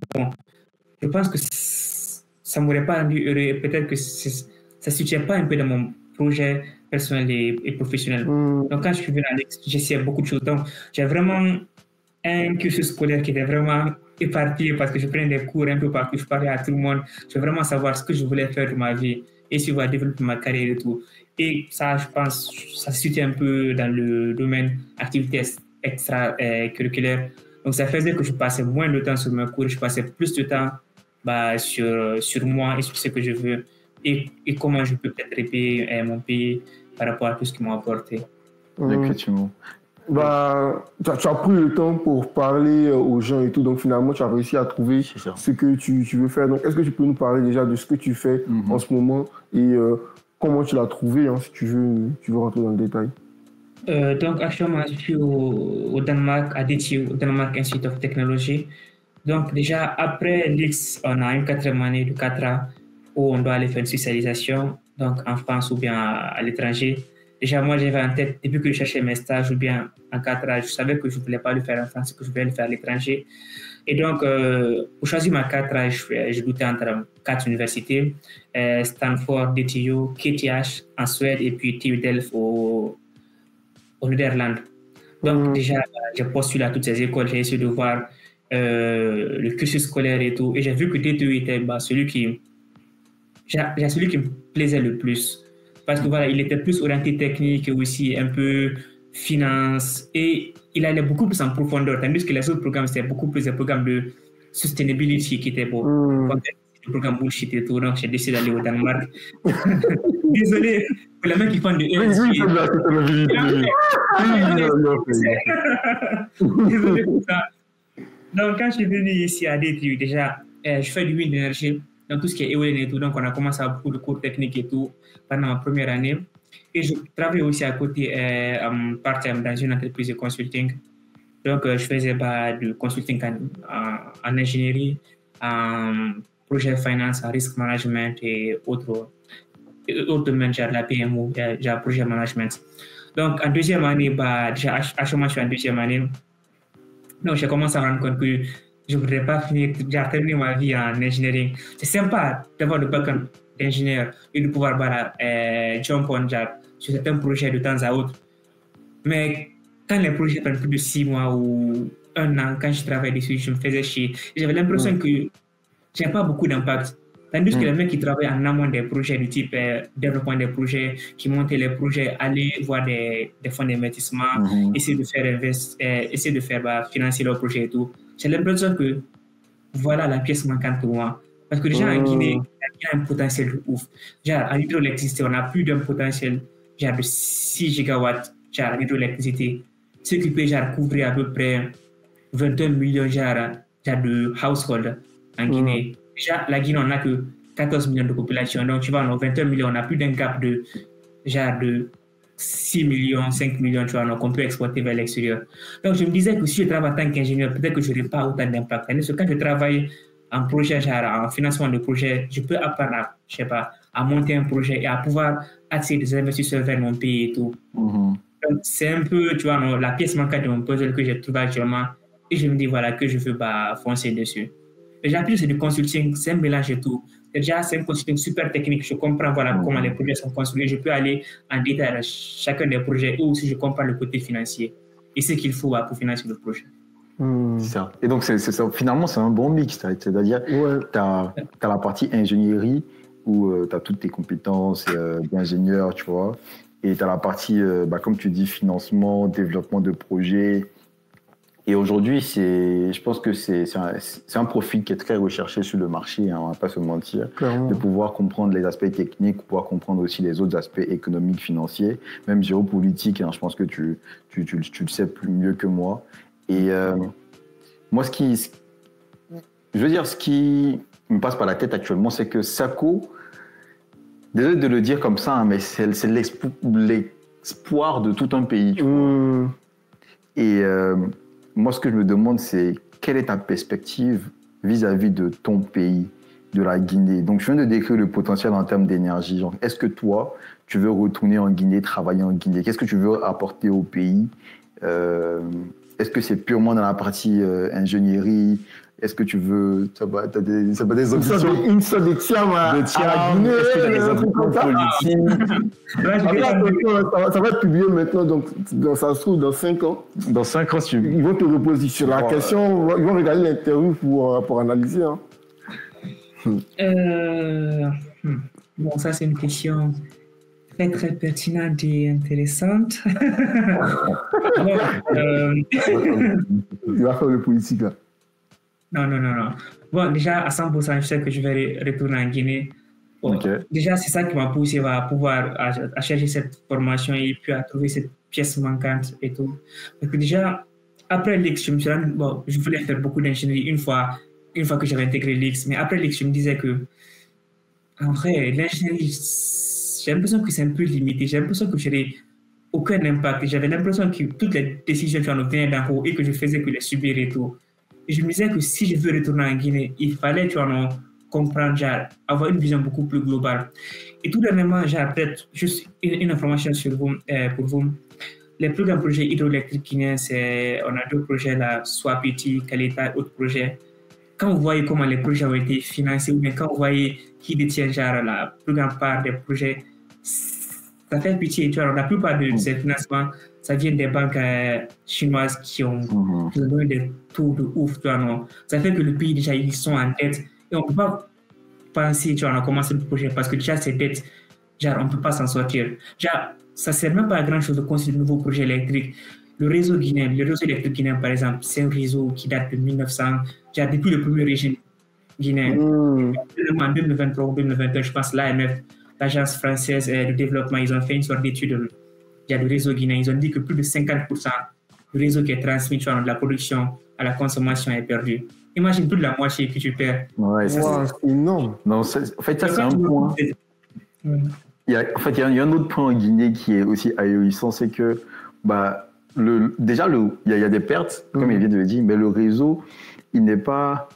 Speaker 3: promotion. Je pense que ça ne m'aurait pas rendu heureux. Peut-être que ça ne situait pas un peu dans mon projet personnel et professionnel. Donc, quand je suis venu à l'X, j'essayais beaucoup de choses. Donc, j'ai vraiment un cursus scolaire qui était vraiment éparpillé parce que je prenais des cours un peu partout, je parlais à tout le monde. Je veux vraiment savoir ce que je voulais faire de ma vie et si je vais développer ma carrière et tout. Et ça, je pense, ça se situe un peu dans le domaine activités extra-curriculaires. Donc, ça faisait que je passais moins de temps sur mes cours, je passais plus de temps sur moi et sur ce que je veux et comment je peux peut-être répayer mon pays par rapport à tout ce qu'ils m'ont apporté.
Speaker 1: Effectivement.
Speaker 2: Tu as pris le temps pour parler aux gens et tout, donc finalement tu as réussi à trouver ce que tu veux faire. Donc est-ce que tu peux nous parler déjà de ce que tu fais en ce moment et comment tu l'as trouvé, hein, si tu veux rentrer dans le détail?
Speaker 3: Donc actuellement je suis au Danemark, à DTU, au Danemark Institute of Technology. Donc déjà après l'X, on a une 4e année de 4 ans où on doit aller faire une spécialisation, donc en France ou bien à l'étranger. Déjà, moi, j'avais en tête, depuis que je cherchais mes stages ou bien en 4 ans, je savais que je ne voulais pas le faire en France, que je voulais le faire à l'étranger. Et donc, pour choisir ma 4 ans, je doutais entre 4 universités, Stanford, DTU, KTH en Suède et puis TU Delft au Netherlands. Donc, déjà, j'ai postulé à toutes ces écoles, j'ai essayé de voir le cursus scolaire et tout. Et j'ai vu que DTU était celui qui me plaisait le plus. Parce que voilà, il était plus orienté technique et aussi un peu finance et il allait beaucoup plus en profondeur. Tandis que les autres programmes, c'était beaucoup plus des programmes de sustainability qui étaient des programmes bullshit et tout. Donc, j'ai décidé d'aller au Danemark. Désolé pour les mecs qui font de ESG. Désolé pour ça. Donc, quand je suis venu ici à DTU, déjà, je fais du wind energy. Dans tout ce qui est éolien et tout, donc on a commencé à avoir beaucoup de cours techniques et tout pendant ma première année. Et je travaillais aussi à côté part-time dans une entreprise de consulting. Donc je faisais du consulting en ingénierie, en projet finance, en risk management et autres domaines, genre la PMO, genre projet management. Donc en 2e année, déjà à chemin, je suis en 2e année. Donc j'ai commencé à me rendre compte que je ne voudrais pas terminer ma vie en ingénierie. C'est sympa d'avoir le background d'ingénieur et de pouvoir jump on sur certains projets de temps à autre. Mais quand les projets prennent plus de 6 mois ou 1 an, quand je travaille dessus, je me faisais chier. J'avais l'impression que je n'avais pas beaucoup d'impact. Tandis que les mecs qui travaillent en amont des projets du type développement des projets, qui montaient les projets, aller voir des fonds d'investissement, essayer de faire financer leurs projets et tout. J'ai l'impression que voilà la pièce manquante pour moi. Parce que déjà en Guinée, il y a un potentiel de ouf. Genre en hydroélectricité, on a plus d'un potentiel genre de 6 gigawatts genre d'hydroélectricité. Ce qui peut genre couvrir à peu près 21 millions genre de households en Guinée. Déjà, la Guinée, on n'a que 14 millions de population. Donc, tu vois, on a 21 millions, on a plus d'un gap de 6 millions, 5 millions, tu vois, donc on peut exporter vers l'extérieur. Donc, je me disais que si je travaille en tant qu'ingénieur, peut-être que je n'aurai pas autant d'impact. Parce que quand je travaille en projet, genre en financement de projet, je peux apprendre à, je sais pas, à monter un projet et à pouvoir attirer des investisseurs vers mon pays et tout. Donc, c'est un peu, tu vois, non, la pièce manquante de mon puzzle que j'ai trouvé actuellement. Et je me dis, voilà, que je veux foncer dessus. Mais j'ai appris, c'est du consulting, c'est un mélange de tout. Déjà, c'est un consulting super technique. Je comprends voilà, comment les projets sont construits. Je peux aller en détail à chacun des projets ou aussi je comprends le côté financier et ce qu'il faut pour financer le projet.
Speaker 1: C'est ça. Et donc, finalement, c'est un bon mix. C'est-à-dire, tu as la partie ingénierie où tu as toutes tes compétences d'ingénieur, tu vois. Et tu as la partie, comme tu dis, financement, développement de projets. Et aujourd'hui, je pense que c'est un profil qui est très recherché sur le marché, hein, on ne va pas se mentir, de pouvoir comprendre les aspects techniques, pouvoir comprendre aussi les autres aspects économiques, financiers, même géopolitiques, hein, je pense que tu le sais mieux que moi. Et moi, ce qui me passe par la tête actuellement, c'est que Sako, désolé de le dire comme ça, hein, mais c'est l'espoir de tout un pays. Tu vois. Et moi, ce que je me demande, c'est quelle est ta perspective vis-à-vis de ton pays, de la Guinée. Donc, je viens de décrire le potentiel en termes d'énergie. Est-ce que toi, tu veux retourner en Guinée, travailler en Guinée? Qu'est-ce que tu veux apporter au pays? Est-ce que c'est purement dans la partie ingénierie? Est-ce que tu veux... Ça va des options.
Speaker 2: Une sorte de Thiam à la Guinée.
Speaker 1: Est-ce que tu as des options politiques?
Speaker 2: Ça va être publié maintenant, donc ça se trouve dans 5 ans.
Speaker 1: Dans 5 ans,
Speaker 2: ils vont te reposer sur la question, ils vont regarder l'interview pour analyser. Hein.
Speaker 3: Bon, ça c'est une question très très pertinente et intéressante.
Speaker 2: Il va faire le politique là.
Speaker 3: Non. Bon, déjà, à 100%, je sais que je vais retourner en Guinée. Bon, déjà, c'est ça qui m'a poussé à pouvoir à chercher cette formation et puis à trouver cette pièce manquante et tout. Parce que déjà, après l'IX, je me suis rendu, je voulais faire beaucoup d'ingénierie une fois que j'avais intégré l'IX. Mais après l'IX, je me disais que, en vrai, l'ingénierie, j'ai l'impression que c'est un peu limité. J'ai l'impression que je n'avais aucun impact. J'avais l'impression que toutes les décisions qui en venaient d'en haut et que je faisais que les subir et tout. Et je me disais que si je veux retourner en Guinée, il fallait comprendre, avoir une vision beaucoup plus globale. Et tout dernièrement, peut-être juste une information sur vous, pour vous. Les plus grands projets hydroélectriques guinéens, on a 2 projets là, Swapiti, Kaleta et autres projets. Quand vous voyez comment les projets ont été financés, ou bien quand vous voyez qui détient la plus grande part des projets, ça fait pitié. La plupart de ces financements, ça vient des banques chinoises qui ont donné des taux de ouf. Ça fait que le pays, déjà, ils sont en dette. Et on ne peut pas penser à commencer le projet parce que déjà, ces dettes, on ne peut pas s'en sortir. Ça ne sert même pas à grand-chose de construire de nouveaux projets électriques. Le réseau électrique guinéen, par exemple, c'est un réseau qui date de 1900, depuis le premier régime guinéen. En 2023 ou 2021, je pense, l'AMF, l'Agence française de développement, ils ont fait une sorte d'étude du réseau guinéen. Ils ont dit que plus de 50% du réseau qui est transmis de la production à la consommation est perdu. Imagine toute la moitié que tu perds.
Speaker 2: Ouais, c'est énorme.
Speaker 1: Non, en fait, ça, c'est un point. Il y a un autre point en Guinée qui est aussi ahurissant, c'est que déjà, il y a des pertes, comme il vient de le dire, mais le réseau, il n'est pas...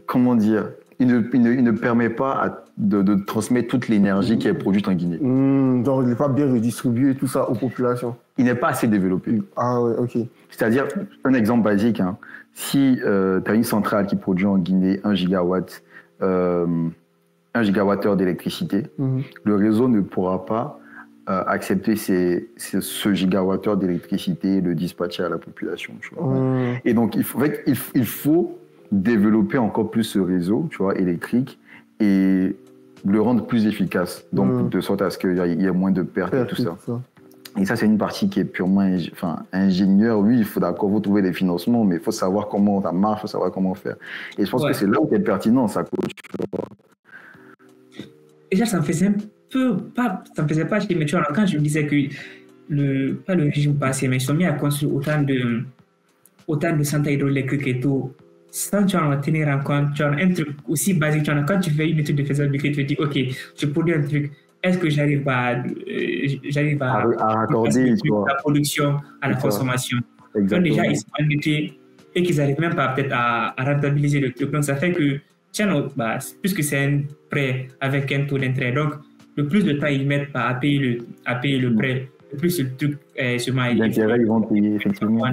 Speaker 1: Comment dire? Il ne permet pas de transmettre toute l'énergie qui est produite en Guinée.
Speaker 2: Donc, il n'est pas bien redistribué tout ça aux populations.
Speaker 1: Il n'est pas assez développé.
Speaker 2: Ah ouais, ok.
Speaker 1: C'est-à-dire, un exemple basique, hein, si tu as une centrale qui produit en Guinée 1 gigawatt, 1 gigawattheure d'électricité, le réseau ne pourra pas accepter ce gigawattheure d'électricité et le dispatcher à la population. Tu vois. Et donc, il faut développer encore plus ce réseau, tu vois, électrique et le rendre plus efficace, donc de sorte à ce qu'il y ait moins de pertes et tout ça. Et ça, c'est une partie qui est purement ingénieur. Oui, il faut d'accord trouver les financements, mais il faut savoir comment ça marche, il faut savoir comment faire. Et je pense que c'est là où c'est pertinent, ça, coach.
Speaker 3: Déjà, ça me faisait un peu, ça me faisait pas chier, mais tu vois, quand je me disais que pas le régime passé, mais ils sont mis à construire autant de centrales hydroélectriques et tout, sans tenir en compte, un truc aussi basique, quand tu fais une étude de faisabilité, tu te dis, ok, je produis un truc, est-ce que j'arrive à
Speaker 1: raccorder
Speaker 3: la production à la consommation. Donc déjà, ils sont endettés et qu'ils n'arrivent même pas peut-être à rentabiliser le truc. Donc ça fait que, tiens, puisque c'est un prêt avec un taux d'intérêt, donc le plus de temps ils mettent à payer le prêt, le plus le truc
Speaker 1: l'intérêt, ils vont payer, effectivement.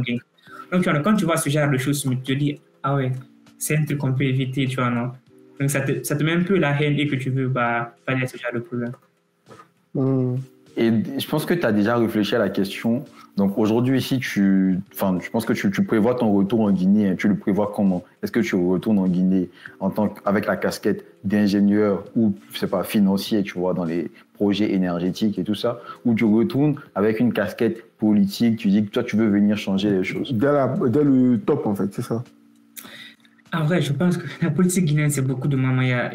Speaker 3: Donc quand tu vois ce genre de choses, tu te dis, ah ouais, c'est un truc qu'on peut éviter, tu vois, non? Donc ça te met un peu la haine et que tu veux pallier ce genre de problème.
Speaker 1: Et je pense que tu as déjà réfléchi à la question. Donc aujourd'hui, ici, je pense que tu prévois ton retour en Guinée. Hein. Tu le prévois comment? Est-ce que tu retournes en Guinée avec la casquette d'ingénieur ou, je sais pas, financier, tu vois, dans les projets énergétiques et tout ça? Ou tu retournes avec une casquette politique, tu dis que toi, tu veux venir changer les choses?
Speaker 2: Dès le top, en fait, c'est ça.
Speaker 3: En vrai, je pense que la politique guinéenne, c'est beaucoup de mamaya.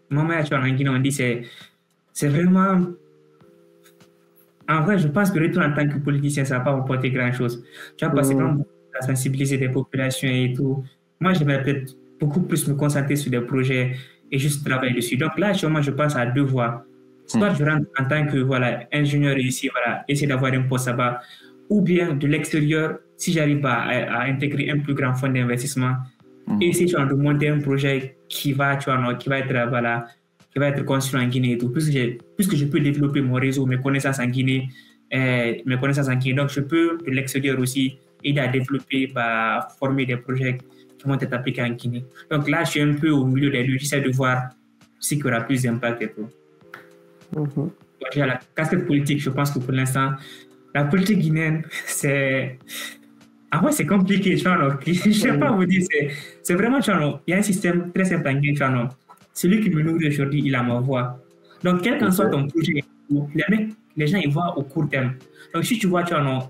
Speaker 3: Mamaya, tu vois, en Guinée, on dit c'est vraiment... En vrai, je pense que retour en tant que politicien, ça ne va pas apporter grand-chose. Tu vas passer vraiment à sensibiliser des populations et tout. Moi, j'aimerais peut-être beaucoup plus me concentrer sur des projets et juste travailler dessus. Donc là, actuellement, je pense à deux voies. Soit je rentre en tant que ingénieur ici, essayer d'avoir un poste là-bas, ou bien de l'extérieur, si j'arrive à intégrer un plus grand fonds d'investissement, et essayer de monter un projet qui va être construit en Guinée et tout, puisque je peux développer mon réseau, mes connaissances en Guinée, donc je peux de l'extérieur aussi aider à développer, former des projets qui vont être appliqués en Guinée. Donc là, je suis un peu au milieu des deux, j'essaie de voir ce qui aura plus d'impact et tout. La casquette politique, je pense que pour l'instant, la politique guinéenne, c'est compliqué, tu vois, je ne sais pas vous dire, c'est vraiment, tu vois, il y a un système très simple en Guinée, tu vois, celui qui me nourrit aujourd'hui, il a ma voix. Donc, quel qu'en soit ton projet, les gens, ils voient au court terme. Donc, si tu vois, tu vois,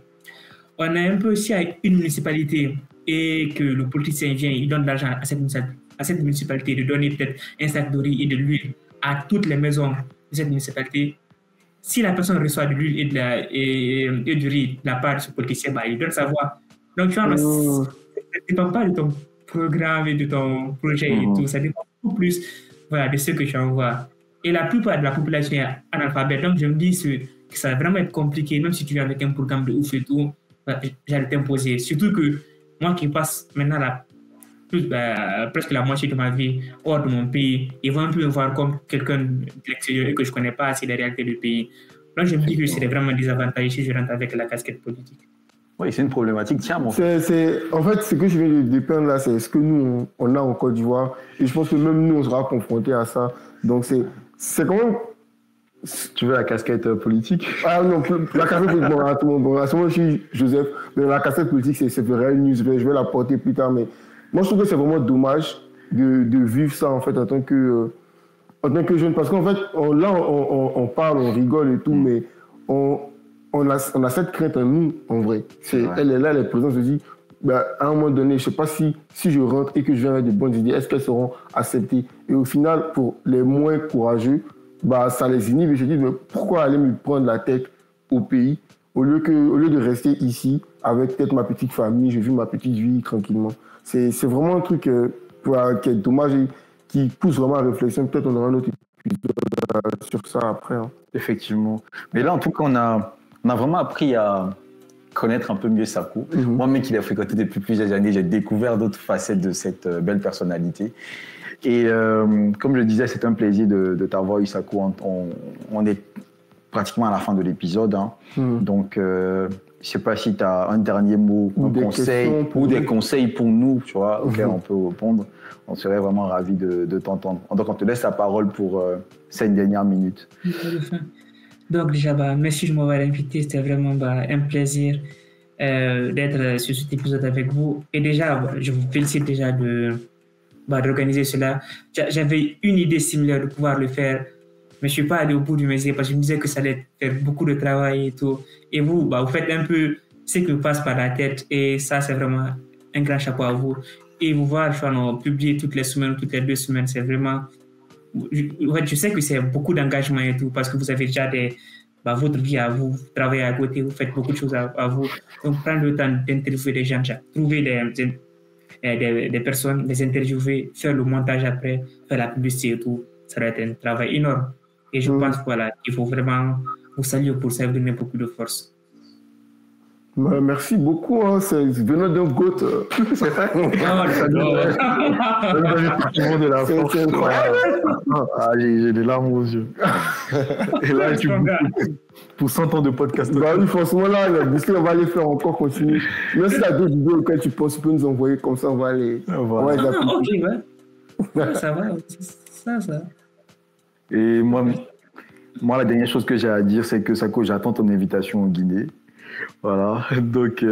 Speaker 3: on a un peu aussi une municipalité et que le politicien vient, il donne de l'argent à cette municipalité, de donner peut-être un sac de riz et de l'huile à toutes les maisons de cette municipalité. Si la personne reçoit de l'huile et du riz de la part de ce politicien, il donne sa voix. Donc, tu vois, ça ne dépend pas de ton programme et de ton projet et tout. Ça dépend beaucoup plus de ce que tu envoies. Et la plupart de la population est analphabète. Donc, je me dis que ça va vraiment être compliqué, même si tu viens avec un programme de ouf et tout, j'allais t'imposer. Surtout que moi qui passe maintenant presque la moitié de ma vie hors de mon pays, ils vont un peu me voir comme quelqu'un de l'extérieur et que je ne connais pas assez les réalités du pays. Donc, je me dis que c'est vraiment désavantageux si je rentre avec la casquette politique.
Speaker 1: Oui, c'est une problématique. Tiens,
Speaker 2: en fait, ce que je viens de dépeindre là, c'est ce que nous, on a en Côte d'Ivoire. Et je pense que même nous, on sera confrontés à ça. Donc, c'est quand même...
Speaker 1: Tu veux la casquette politique?
Speaker 2: Ah non, la casquette politique, à ce moment, je suis Joseph, mais la casquette politique, c'est Réel News. Je vais la porter plus tard. Mais moi, je trouve que c'est vraiment dommage de vivre ça, en fait, en tant que jeune. Parce qu'en fait, on parle, on rigole et tout, mais on a cette crainte en nous, en vrai. Elle est là, elle est présente, je dis, à un moment donné, je ne sais pas si je rentre et que je viens avec de bonnes idées, est-ce qu'elles seront acceptées? Et au final, pour les moins courageux, ça les inhibe. Et je dis, mais pourquoi aller me prendre la tête au pays au lieu de rester ici avec peut-être ma petite famille, je vis ma petite vie tranquillement. C'est vraiment un truc qui est dommage et qui pousse vraiment à la réflexion. Peut-être on aura un autre épisode sur ça après. Hein.
Speaker 1: Effectivement. Mais là, en tout cas, on a vraiment appris à connaître un peu mieux Sakou. Moi-même qui l'ai fréquenté depuis plusieurs années, j'ai découvert d'autres facettes de cette belle personnalité. Et comme je le disais, c'est un plaisir de t'avoir eu, Sakou. On est pratiquement à la fin de l'épisode. Hein. Donc, je ne sais pas si tu as un dernier mot, un conseil ou des conseils pour nous, tu vois, auxquels on peut répondre. On serait vraiment ravis de t'entendre. Donc, on te laisse la parole pour ces dernières minutes.
Speaker 3: Donc, déjà, merci de m'avoir invité. C'était vraiment un plaisir d'être sur cet épisode avec vous. Et déjà, je vous félicite déjà d'organiser cela. J'avais une idée similaire de pouvoir le faire, mais je ne suis pas allé au bout du mesure parce que je me disais que ça allait faire beaucoup de travail et tout. Et vous, vous faites un peu ce qui vous passe par la tête et ça, c'est vraiment un grand chapeau à vous. Et vous voir, publier toutes les semaines, toutes les 2 semaines, c'est vraiment... Je sais que c'est beaucoup d'engagement et tout parce que vous avez déjà votre vie à vous, vous travaillez à côté, vous faites beaucoup de choses à vous. Donc, prendre le temps d'interviewer des gens, trouver des personnes, les interviewer, faire le montage après, faire la publicité et tout, ça va être un travail énorme. Et je pense voilà, qu'il faut vraiment vous saluer pour ça et vous donner beaucoup de force.
Speaker 2: Merci beaucoup, hein. C'est venant d'un GOAT. C'est vrai.
Speaker 4: C'est incroyable. J'ai des larmes aux yeux. Et là, tu pour 100 ans de podcast.
Speaker 2: Bah oui, franchement, là, on va les faire encore continuer. Même si tu as d'autres vidéos auxquelles tu penses, tu peux nous envoyer comme ça, on va les.
Speaker 3: Voilà. Ok, ouais. Ça va, ça.
Speaker 4: Et moi, la dernière chose que j'ai à dire, c'est que Sako, j'attends ton invitation en Guinée. Voilà, donc tu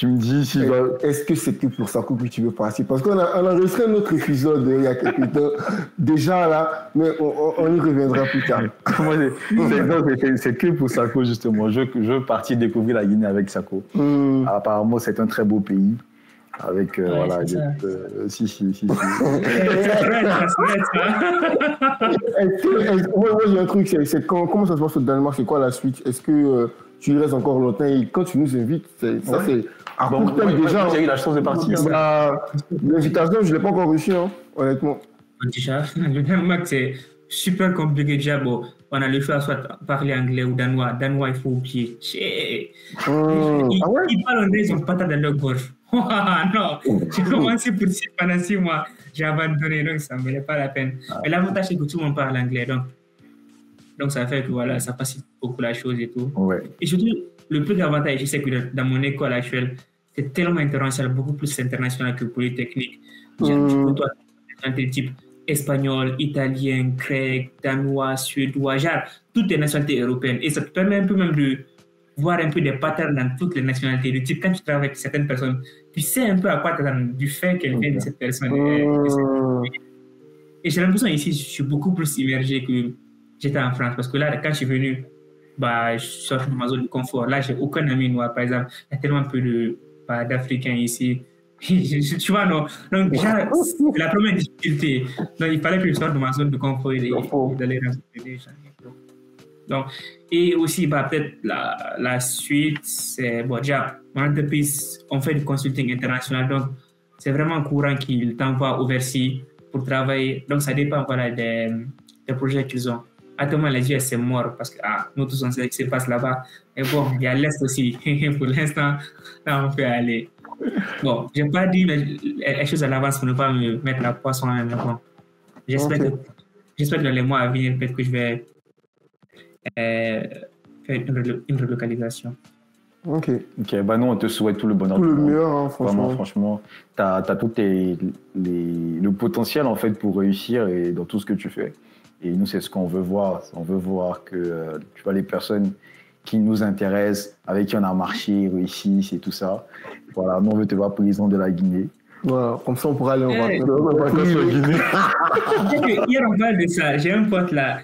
Speaker 4: me dis si...
Speaker 2: Est-ce que c'est que pour Sako que tu veux passer? Parce qu'on a enregistré un autre épisode il y a quelques temps, déjà là, mais on y reviendra plus tard.
Speaker 4: C'est que pour Sako, justement. Je veux partir découvrir la Guinée avec Sako. Apparemment, c'est un très beau pays. Avec, voilà, si.
Speaker 2: Moi, j'ai un truc, c'est comment ça se passe au Danemark? C'est quoi la suite? Est-ce que tu y restes encore longtemps? Et quand tu nous invites, c'est à court terme déjà.
Speaker 4: J'ai eu la chance de partir.
Speaker 2: L'invitation, je ne l'ai pas encore reçue, hein, honnêtement.
Speaker 3: Déjà, le Danemark, c'est super compliqué. Déjà, bon, on a le choix soit parler anglais ou danois. Danois, il faut oublier. Ils parlent anglais, ils ont pas dans leur gorge. Non, j'ai commencé pendant 6 mois, j'ai abandonné, donc ça ne valait pas la peine. Mais l'avantage, c'est que tout le monde parle anglais, donc ça fait que voilà, ça facilite beaucoup la chose et tout.
Speaker 4: Ouais.
Speaker 3: Et surtout, le plus avantage, c'est que dans mon école actuelle, c'est tellement international, beaucoup plus international que Polytechnique. Tu côtoies des types espagnol, italien, grec, danois, suédois, genre toutes les nationalités européennes. Et ça te permet un peu même de voir un peu des patterns dans toutes les nationalités. Du type, quand tu travailles avec certaines personnes, tu sais un peu à quoi t'attendre du fait qu'elle vient de cette personne. Et j'ai l'impression ici, je suis beaucoup plus immergé que j'étais en France. Parce que là, quand je suis venu, je sors de ma zone de confort. Là, j'ai aucun ami noir, par exemple. Il y a tellement peu d'Africains ici. Tu vois, non. Donc, déjà, c'est la première difficulté. Donc, il fallait que je sorte de ma zone de confort et d'aller rencontrer des gens. Donc, et aussi, peut-être la suite, c'est, déjà, mon entreprise, on fait du consulting international, donc c'est vraiment courant qu'ils t'envoient overseas pour travailler. Donc, ça dépend des projets qu'ils ont. Actuellement, les US, c'est mort parce que nous tous, on sait ce qui se passe là-bas. Et bon, il y a l'Est aussi. Pour l'instant, là, on peut aller. Bon, je n'ai pas dit les choses à l'avance pour ne pas me mettre la poisson en même temps. J'espère que dans les mois à venir, peut-être que je vais faire une relocalisation.
Speaker 2: Ok,
Speaker 4: nous on te souhaite tout le bonheur.
Speaker 2: Tout le meilleur, hein, franchement.
Speaker 4: Vraiment, franchement, tu as tout le potentiel en fait pour réussir et dans tout ce que tu fais. Et nous, c'est ce qu'on veut voir. On veut voir que tu vois les personnes qui nous intéressent, avec qui on a marché, réussi, c'est tout ça. Voilà, nous on veut te voir président de la Guinée.
Speaker 2: Voilà, comme ça on pourra aller en vacances
Speaker 4: en Guinée.
Speaker 3: Hier on parle de ça. J'ai un pote là.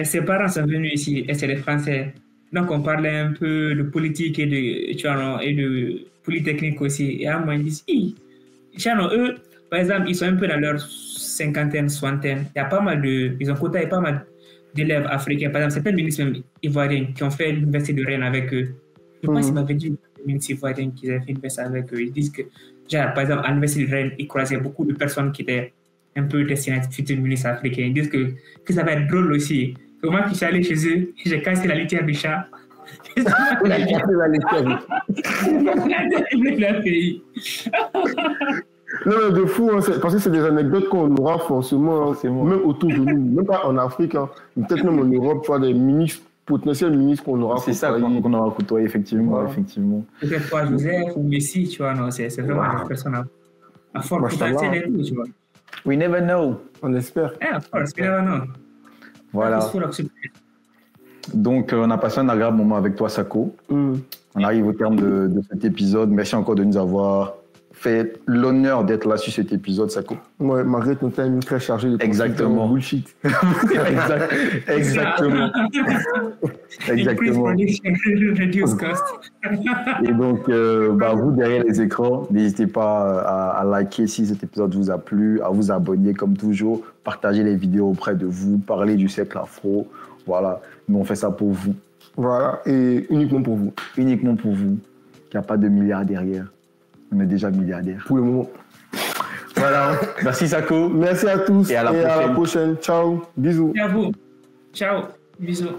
Speaker 3: Ses parents sont venus ici et c'est des Français. Donc on parlait un peu de politique et de polytechnique aussi. Et à moi ils disent, eux, par exemple, ils sont un peu dans leur cinquantaine, soixantaine. Il y a pas mal ils ont côtoyé pas mal d'élèves africains. Par exemple, certains ministres ivoiriens qui ont fait l'université de Rennes avec eux. Je pense qu'ils m'avaient dit les ministres ivoiriens qui avaient fait l'université avec eux. Ils disent que, par exemple, à l'université de Rennes, ils croisaient beaucoup de personnes qui étaient un peu destinées à être futurs ministres africains. Ils disent que ça va être drôle aussi. Moi qui suis allé chez eux, j'ai cassé la litière du chat.
Speaker 2: Il a cassé la litière. Non, mais de fou, hein, parce que c'est des anecdotes qu'on aura forcément, même autour de nous, même pas en Afrique, hein, peut-être même en Europe, tu vois, des ministres, potentiels ministres qu'on aura côtoyés.
Speaker 4: C'est ça qu'on aura côtoyé, effectivement.
Speaker 2: Ouais.
Speaker 4: Effectivement.
Speaker 3: Peut-être pas Joseph ou Messi, tu vois, non, c'est vraiment des personnes à fort potentiel et tout, tu vois.
Speaker 4: We never know.
Speaker 2: On espère.
Speaker 3: Yeah, of course, we never know.
Speaker 4: Voilà. Donc, on a passé un agréable moment avec toi, Sako. On arrive au terme de cet épisode. Merci encore de nous avoir fait l'honneur d'être là sur cet épisode, Sako.
Speaker 2: Ouais, malgré ton timing très chargé de
Speaker 4: exactement.
Speaker 2: Bullshit.
Speaker 4: Exactement. Exactement. Et donc, vous derrière les écrans, n'hésitez pas à liker si cet épisode vous a plu, à vous abonner comme toujours, partager les vidéos auprès de vous, parler du cercle afro. Voilà, nous on fait ça pour vous.
Speaker 2: Voilà, et uniquement pour vous.
Speaker 4: Uniquement pour vous. Il n'y a pas de milliards derrière. On est déjà milliardaires.
Speaker 2: Pour le moment.
Speaker 1: Voilà. Merci Sako.
Speaker 2: Merci à tous
Speaker 1: et à la prochaine.
Speaker 2: Ciao. Bisous.
Speaker 3: Et à vous. Ciao. Bisous.